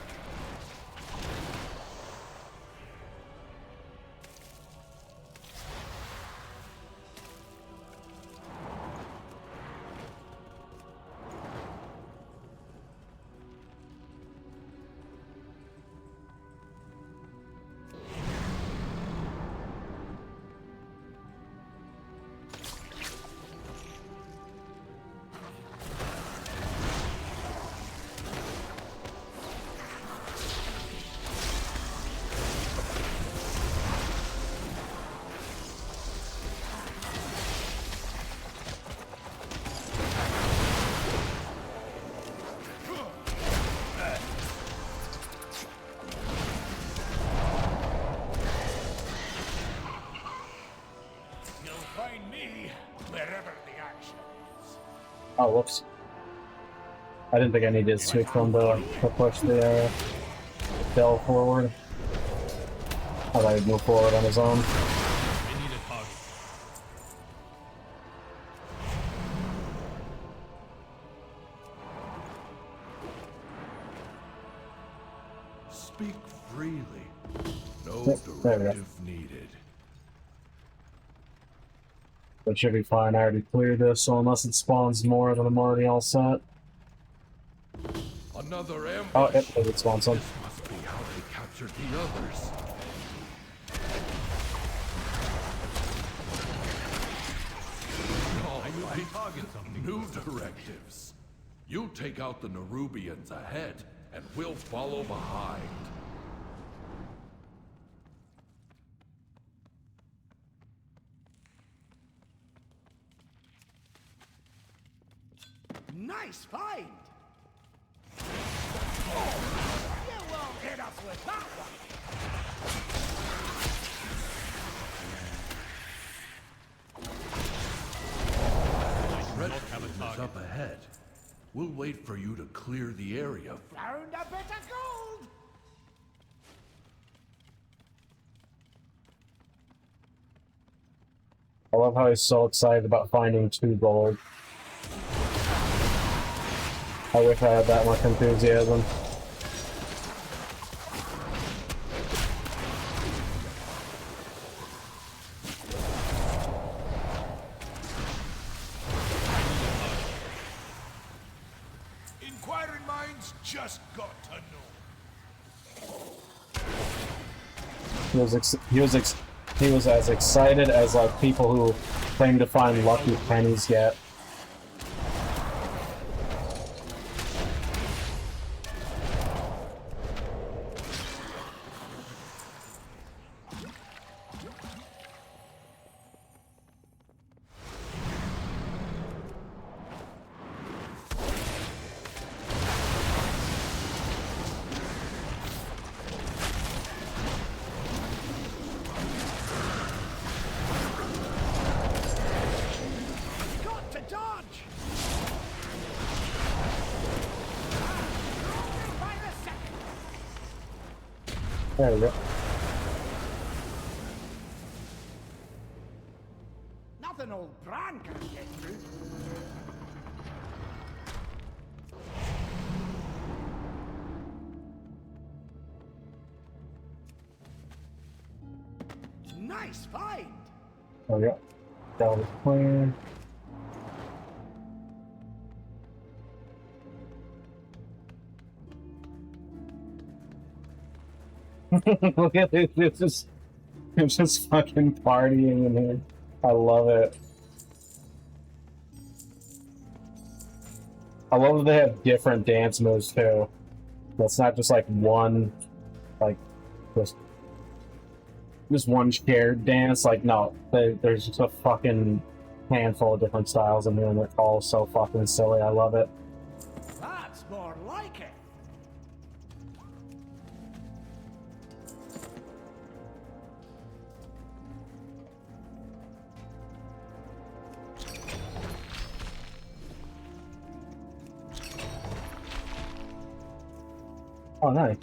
Find me wherever the action is. Oh, whoops. I didn't think I needed to switch from to push the Dell forward. I thought he'd move forward on his own. I need a target. Speak freely. No Yep, there we go. directive needed. That should be fine. I already cleared this, so unless it spawns more, then I'm already all set. Another ambush. Oh, yep, it spawns some. This must be how they captured the others. All right. New directives. You take out the Nerubians ahead, and we'll follow behind. Nice find! You won't hit us with that one! Red is up ahead. We'll wait for you to clear the area. Found a bit of gold! I love how he's so excited about finding 2 gold. I wish I had that much enthusiasm. Inquiring minds just got to know. He was as excited as like people who claim to find lucky pennies get. Got to dodge! There we go. Nothing old Bran can get through. Nice find! There we go. That was clear. Look at it, it's just fucking partying in here. I love it. I love that they have different dance moves too. It's not just like one, like just one shared dance. Like no, there's just a fucking handful of different styles in here, and they're all so fucking silly. I love it. That's more like it. Oh, nice.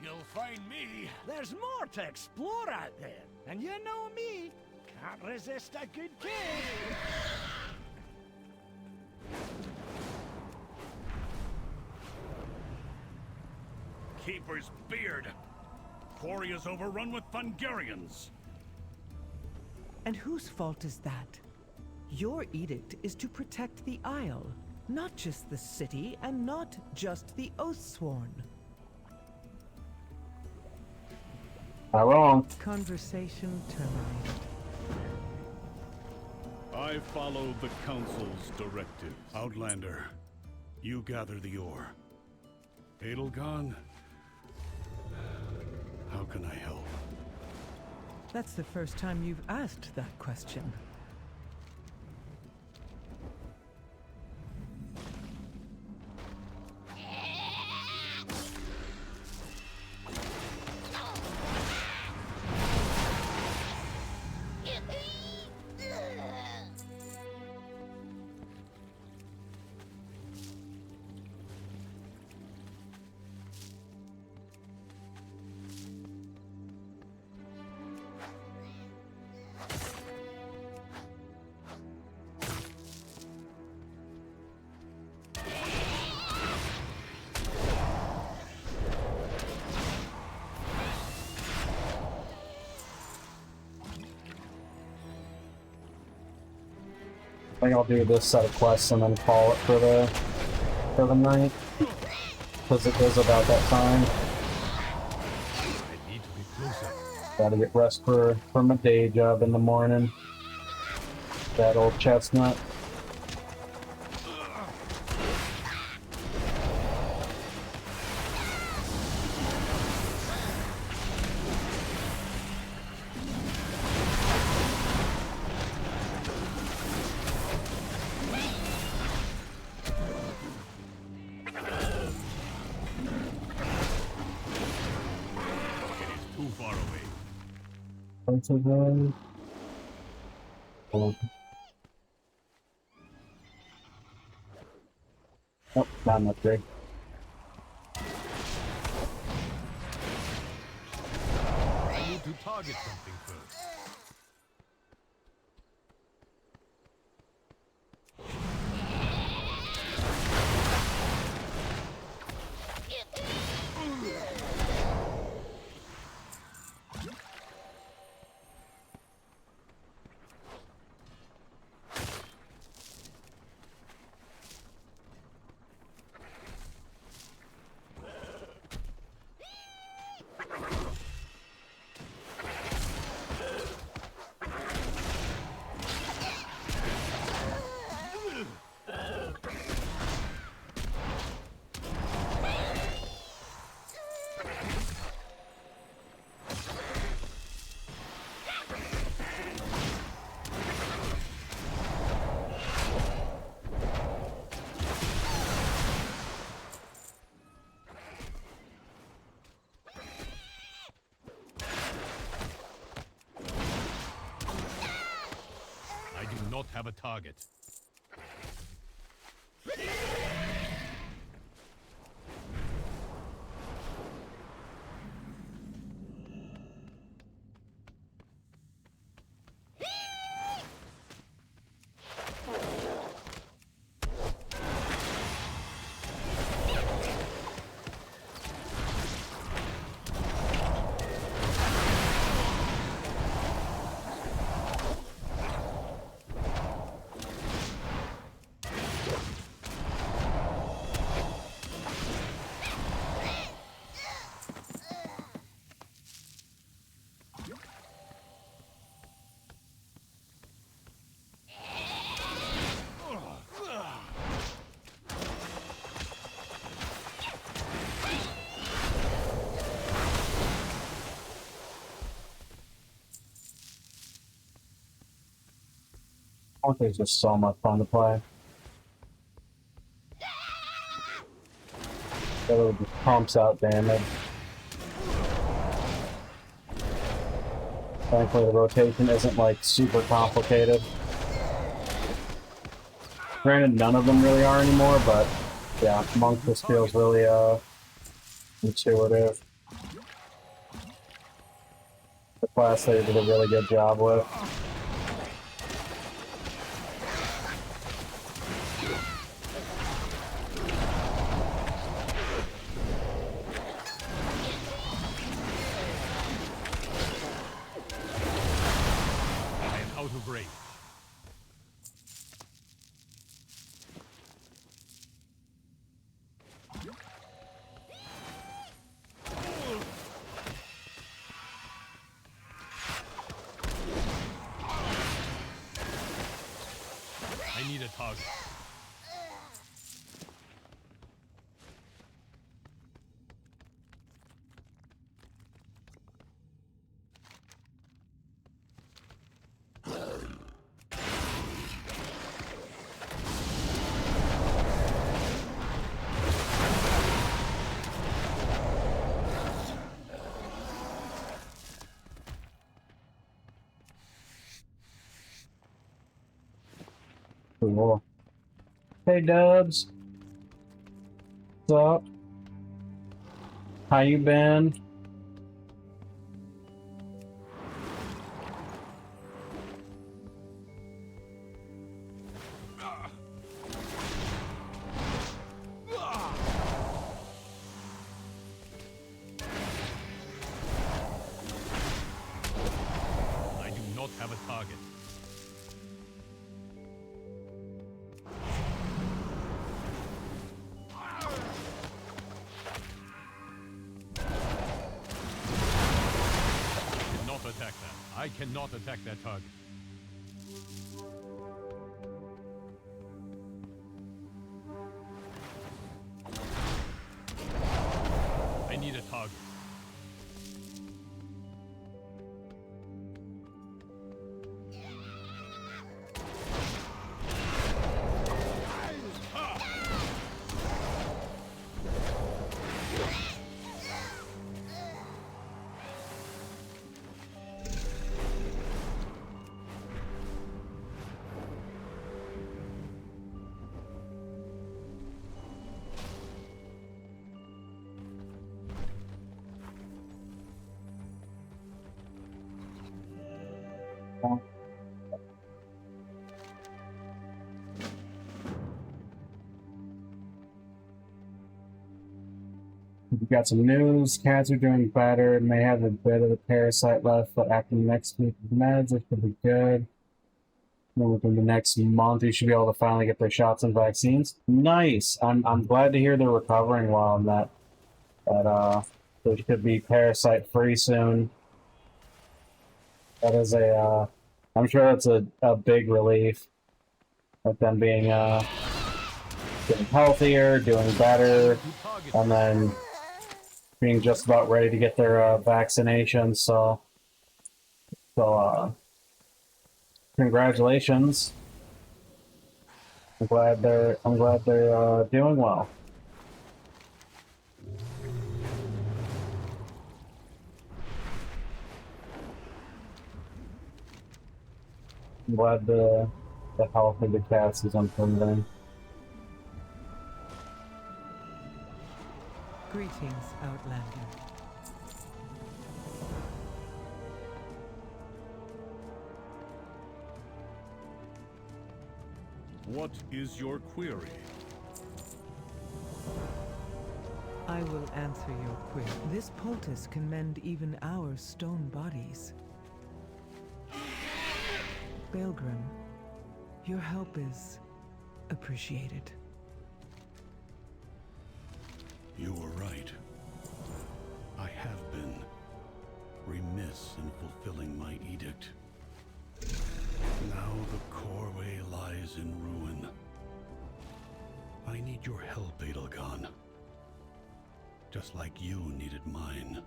You'll find me. There's more to explore out there. And you know me. Can't resist a good cave. Keeper's beard. Quarry is overrun with Fungarians. And whose fault is that? Your edict is to protect the Isle, not just the city, and not just the Oathsworn. Not wrong. Conversation terminated. I follow the Council's directives. Outlander, you gather the ore. Edelgon, how can I help? That's the first time you've asked that question. I think I'll do this set of quests and then call it for the night, because it goes about that time. I need to be closer. Gotta get rest for my day job in the morning. That old chestnut. Too far away. Oh, not enough there. I need to target something first. Not have a target. Monk is just so much fun to play. It just pumps out damage. Thankfully, the rotation isn't like super complicated. Granted, none of them really are anymore, but yeah, Monk just feels really intuitive. The class they did a really good job with. I need a target. Cool. Hey Dubs. What's up? How you been? I do not have a target. Attack that. I cannot attack that target. I need a target. We've got some news. Cats are doing better. May have a bit of the parasite left, but after the next week of meds, it should be good. Then within the next month, you should be able to finally get their shots and vaccines. Nice. I'm glad to hear they're recovering well and that they should be parasite free soon. That is I'm sure that's a big relief. With them being getting healthier, doing better, and then being just about ready to get their vaccinations. So congratulations. I'm glad they're doing well. I'm glad the health of the cats is improving. Greetings, Outlander. What is your query? I will answer your query. This poultice can mend even our stone bodies. Baelgrim, your help is appreciated. You were right. I have been remiss in fulfilling my edict. Now the Corway lies in ruin. I need your help, Edelgon. Just like you needed mine.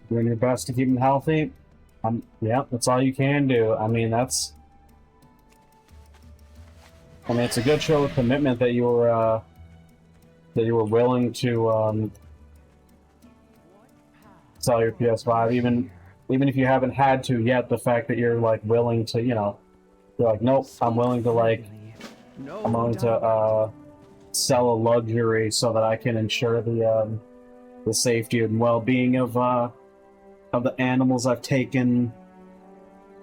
doing your best to keep them healthy. Yeah, that's all you can do. I mean, it's a good show of commitment that you were willing to sell your PS5, even if you haven't had to yet. The fact that you're like willing to, you're like, nope, I'm willing to sell a luxury so that I can ensure the safety and well-being of the animals I've taken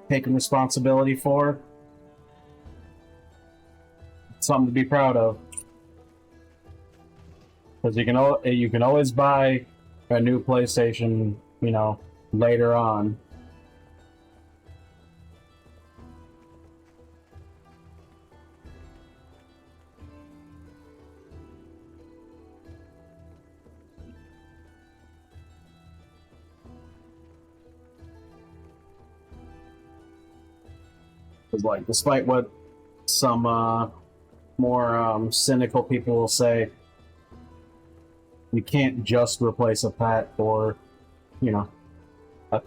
responsibility for. Something to be proud of. Because you can always buy a new PlayStation, later on. Because, like, despite what some more cynical people will say, you can't just replace a pet or, a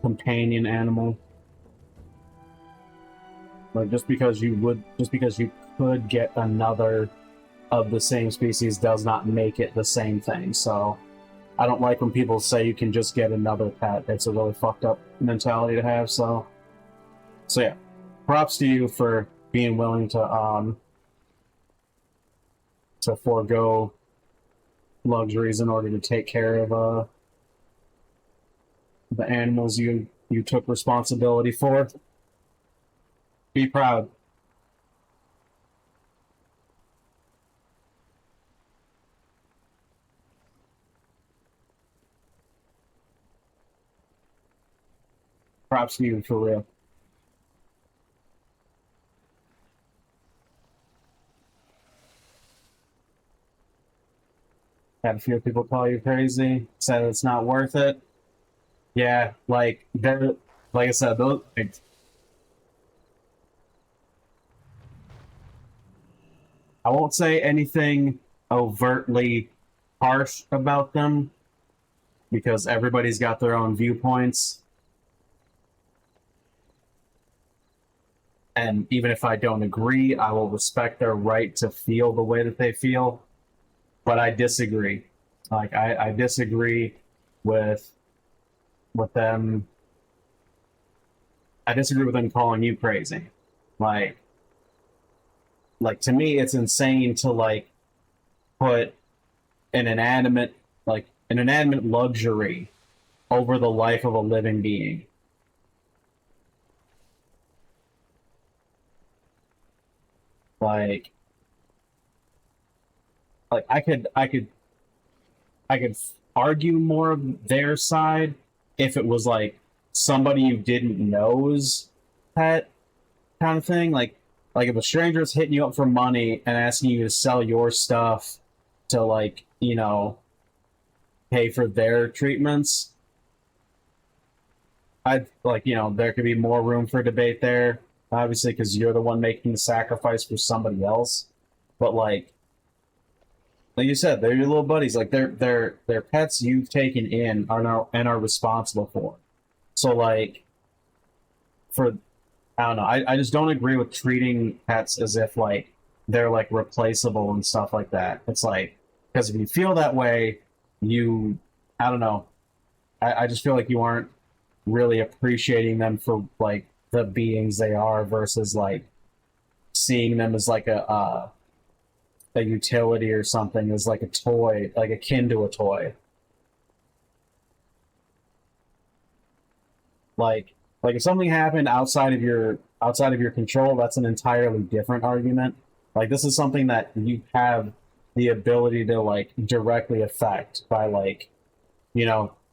companion animal. Like, just because you could get another of the same species does not make it the same thing. So I don't like when people say you can just get another pet. It's a really fucked up mentality to have. So yeah, props to you for being willing to forego luxuries in order to take care of the animals you took responsibility for. Be proud. Props to you, for real. Had a few people call you crazy, said it's not worth it. Yeah, like I said, those. I won't say anything overtly harsh about them because everybody's got their own viewpoints. And even if I don't agree, I will respect their right to feel the way that they feel. But I disagree. Like, I disagree with them. I disagree with them calling you crazy. Like to me, it's insane to like put an inanimate luxury over the life of a living being. Like I could argue more of their side if it was like somebody you didn't know's pet kind of thing. Like if a stranger is hitting you up for money and asking you to sell your stuff to pay for their treatments, I'd there could be more room for debate there, obviously, because you're the one making the sacrifice for somebody else. But like you said, they're your little buddies. Like they're pets you've taken in are responsible for. So like I don't know. I just don't agree with treating pets as if like they're like replaceable and stuff like that. It's like, because if you feel that way, I don't know. I just feel like you aren't really appreciating them for like the beings they are versus like seeing them as like a utility or something, as like a toy, like akin to a toy. Like if something happened outside of your control, that's an entirely different argument. Like this is something that you have the ability to like directly affect by like,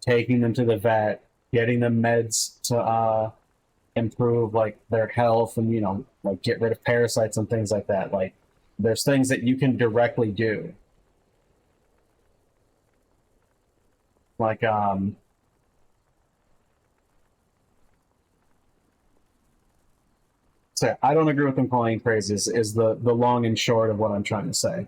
taking them to the vet, getting them meds to improve like their health and like get rid of parasites and things like that. Like there's things that you can directly do. Like so I don't agree with them calling crazy is the long and short of what I'm trying to say.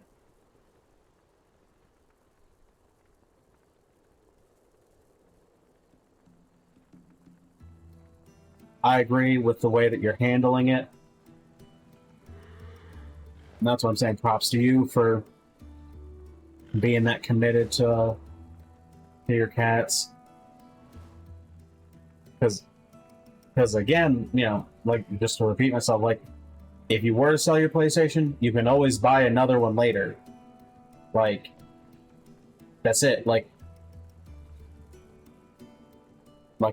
I agree with the way that you're handling it. And that's what I'm saying. Props to you for being that committed to your cats. Because again, you know, like, just to repeat myself, like, if you were to sell your PlayStation, you can always buy another one later. Like, that's it. Like,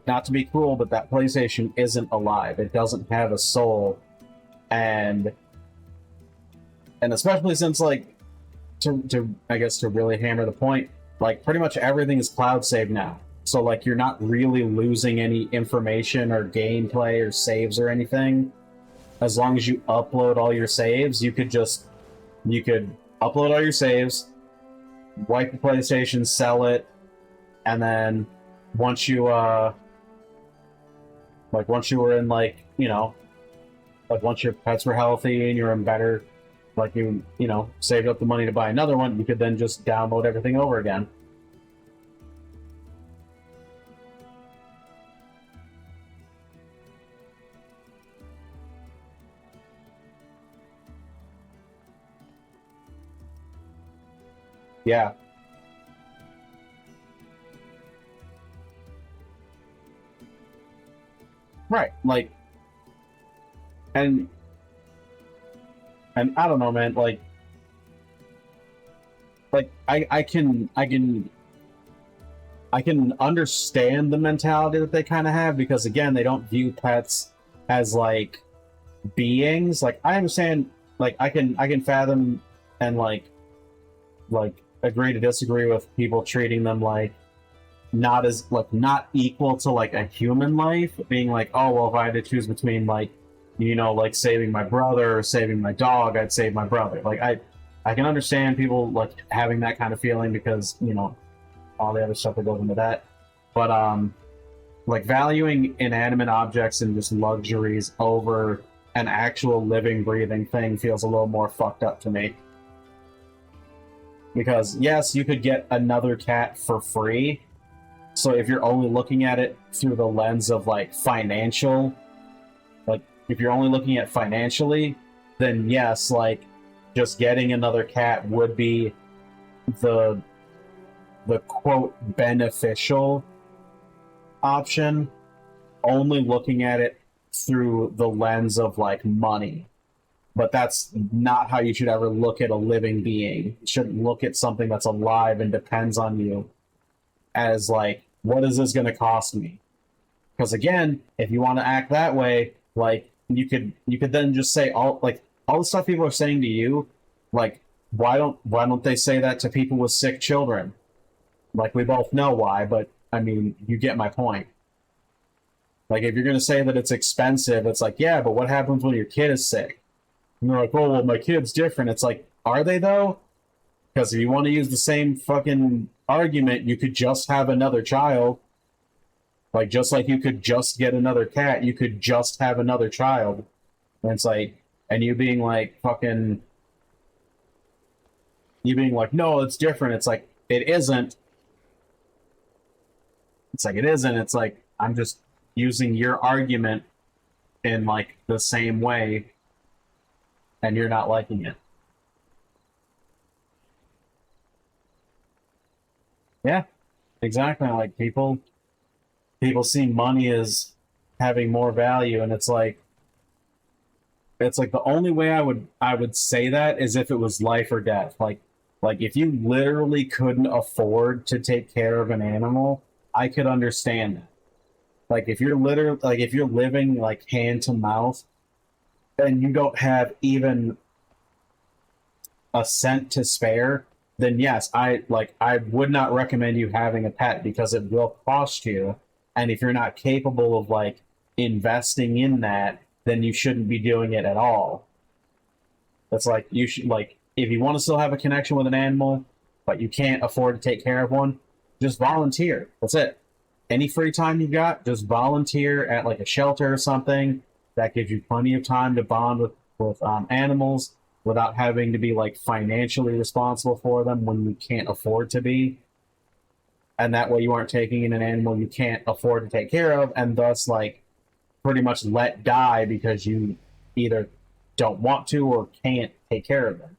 not to be cruel, but that PlayStation isn't alive. It doesn't have a soul. And especially since, like, to I guess to really hammer the point, like, pretty much everything is cloud saved now. So, like, you're not really losing any information or gameplay or saves or anything. As long as you upload all your saves, you could upload all your saves, wipe the PlayStation, sell it, and then once you once you were in, like, you know, like, once your pets were healthy and you're in better, like, you know, saved up the money to buy another one, you could then just download everything over again. Yeah. Right, like, and I don't know, man, like I can understand the mentality that they kind of have, because again, they don't view pets as, like, beings. Like, I understand, like, I can fathom and like agree to disagree with people treating them like not equal to, like, a human life, being like, oh, well, if I had to choose between, like, you know, like, saving my brother or saving my dog, I'd save my brother. Like, I can understand people, like, having that kind of feeling, because, you know, all the other stuff that goes into that. But like, valuing inanimate objects and just luxuries over an actual living, breathing thing feels a little more fucked up to me. Because yes, you could get another cat for free. So if you're only looking at it through the lens of, like, financial, like, if you're only looking at financially, then yes, like, just getting another cat would be the quote beneficial option, only looking at it through the lens of, like, money. But that's not how you should ever look at a living being. You shouldn't look at something that's alive and depends on you as, like, what is this going to cost me? Because again, if you want to act that way, like, you could then just say all the stuff people are saying to you, like, why don't they say that to people with sick children? Like, we both know why, but I mean, you get my point. Like, if you're going to say that it's expensive, it's like, yeah, but what happens when your kid is sick? And they're like, oh, well, my kid's different. It's like, are they, though? Because if you want to use the same fucking argument, you could just have another child. Like, just like you could just get another cat, you could just have another child. And it's like, and you being like, fucking, you being like, no, it's different. It's like, it isn't. It's like, it isn't. It's like, I'm just using your argument in, like, the same way, and you're not liking it. Yeah, exactly. Like, people see money as having more value, and it's like the only way I would say that is if it was life or death. Like if you literally couldn't afford to take care of an animal, I could understand that. Like, if you're living, like, hand to mouth, and you don't have even a cent to spare, then yes, I would not recommend you having a pet, because it will cost you. And if you're not capable of, like, investing in that, then you shouldn't be doing it at all. That's like, you should, like, if you want to still have a connection with an animal, but you can't afford to take care of one, just volunteer. That's it. Any free time you've got, just volunteer at, like, a shelter or something. That gives you plenty of time to bond with animals without having to be, like, financially responsible for them when you can't afford to be. And that way you aren't taking in an animal you can't afford to take care of, and thus, like, pretty much let die because you either don't want to or can't take care of them.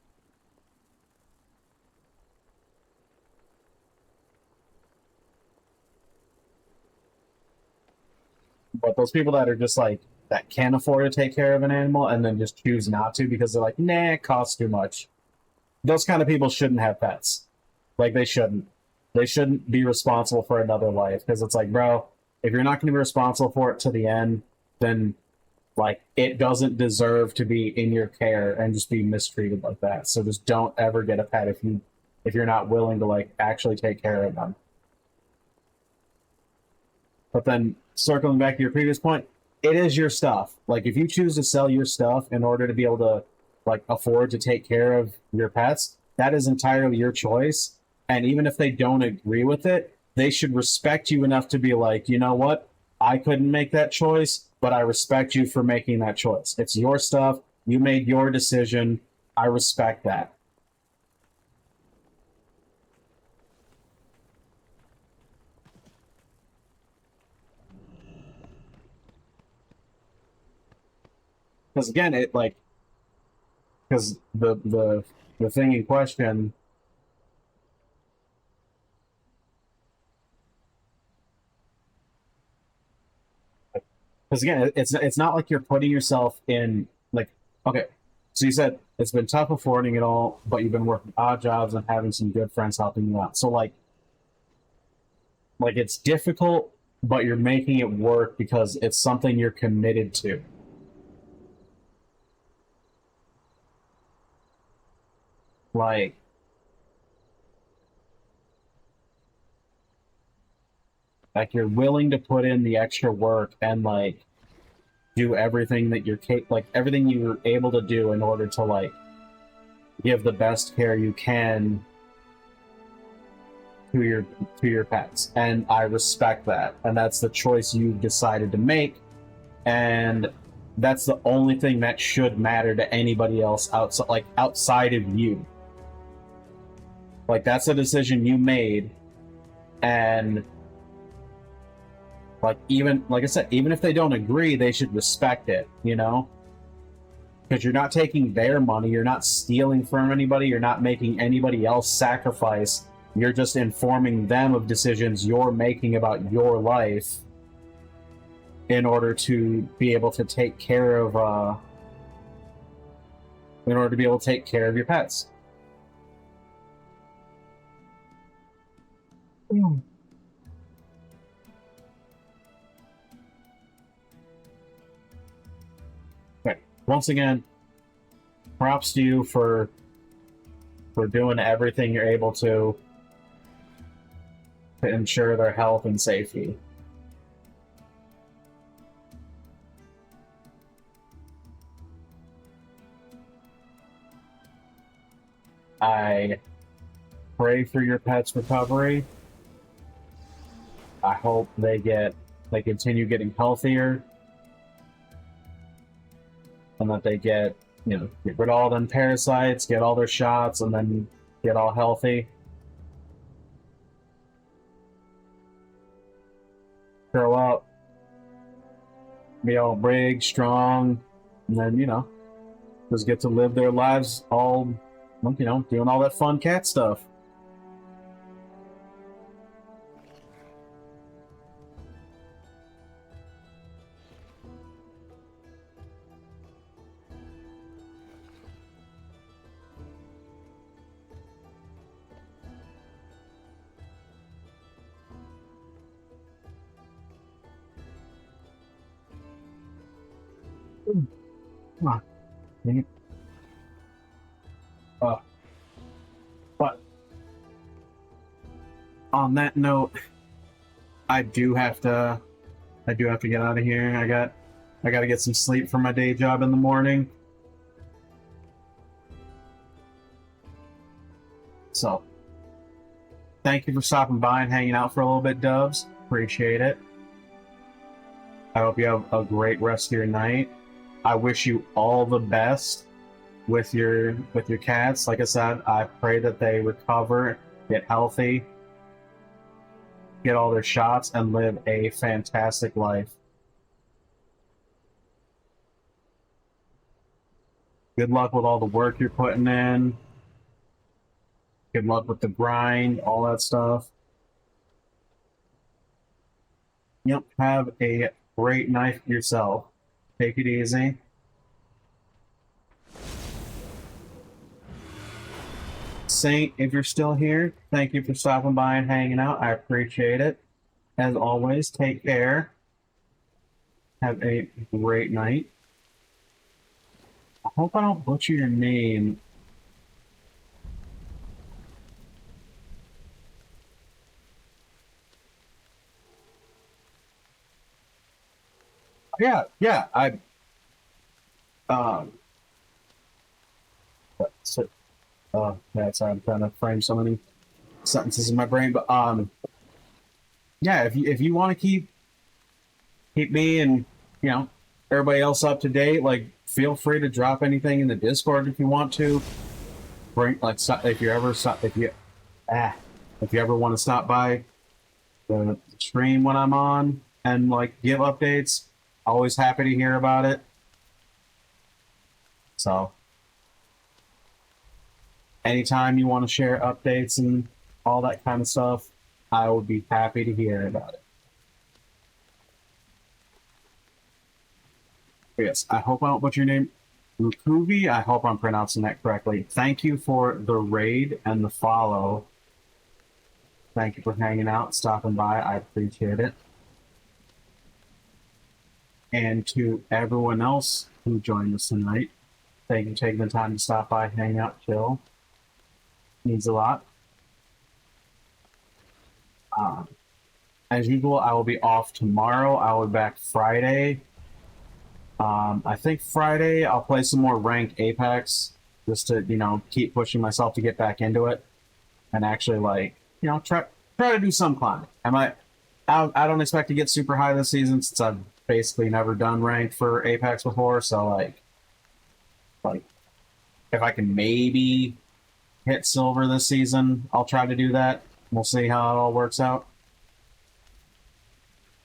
But those people that are just like, that can afford to take care of an animal and then just choose not to because they're like, nah, it costs too much. Those kind of people shouldn't have pets. Like, they shouldn't. They shouldn't be responsible for another life because it's like, bro, if you're not going to be responsible for it to the end, then like it doesn't deserve to be in your care and just be mistreated like that. So just don't ever get a pet if you're not willing to like actually take care of them. But then circling back to your previous point, it is your stuff. Like if you choose to sell your stuff in order to be able to like afford to take care of your pets, that is entirely your choice. And even if they don't agree with it, they should respect you enough to be like, you know what? I couldn't make that choice, but I respect you for making that choice. It's your stuff. You made your decision. I respect that. Because again, it like, because the thing in question. Because again, it's not like you're putting yourself in like, okay, so you said it's been tough affording it all, but you've been working odd jobs and having some good friends helping you out. So like it's difficult, but you're making it work because it's something you're committed to. Like you're willing to put in the extra work and like do everything that you're like everything you're able to do in order to like give the best care you can to your pets. And I respect that. And that's the choice you've decided to make. And that's the only thing that should matter to anybody else outside of you. Like that's a decision you made, and like even like I said, even if they don't agree, they should respect it, you know? Because you're not taking their money, you're not stealing from anybody, you're not making anybody else sacrifice. You're just informing them of decisions you're making about your life in order to be able to take care of your pets. Okay. Once again, props to you for doing everything you're able to ensure their health and safety. I pray for your pet's recovery. I hope they continue getting healthier, and that they get rid of all them parasites, get all their shots, and then get all healthy. Grow up, be all big, strong, and then just get to live their lives all, doing all that fun cat stuff. Come on. Dang it. But on that note, I do have to get out of here. I got to get some sleep for my day job in the morning. So, thank you for stopping by and hanging out for a little bit, Dubs. Appreciate it. I hope you have a great rest of your night. I wish you all the best with your cats. Like I said, I pray that they recover, get healthy, get all their shots, and live a fantastic life. Good luck with all the work you're putting in. Good luck with the grind, all that stuff. Yep, have a great night yourself. Take it easy. Saint, if you're still here, thank you for stopping by and hanging out. I appreciate it. As always, take care. Have a great night. I hope I don't butcher your name. Yeah, um, so, that's, I'm trying to frame so many sentences in my brain, but, yeah, if you want to keep me and, you know, everybody else up to date, like, feel free to drop anything in the Discord if you want to. Bring, like, if you ever want to stop by the stream when I'm on and, like, give updates, always happy to hear about it. So, anytime you want to share updates and all that kind of stuff, I would be happy to hear about it. Yes, I hope I don't butcher your name. Rukuvi, I hope I'm pronouncing that correctly. Thank you for the raid and the follow. Thank you for hanging out, stopping by. I appreciate it. And to everyone else who joined us tonight, thank you for taking the time to stop by, hang out, chill. Means a lot. As usual, I will be off tomorrow. I will be back Friday. I think Friday I'll play some more ranked Apex just to, you know, keep pushing myself to get back into it and actually, like, you know, try to do some climbing. I don't expect to get super high this season since I've basically never done ranked for Apex before. So like if I can maybe hit silver this season, I'll try to do that. We'll see how it all works out.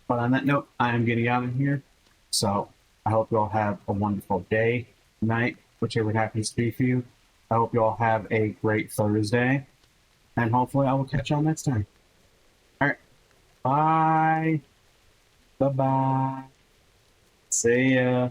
But on that note, I am getting out of here. So I hope you all have a wonderful day, night, whichever happens to be for you. I hope you all have a great Thursday. And hopefully I will catch y'all next time. Alright. Bye. Bye-bye. See ya.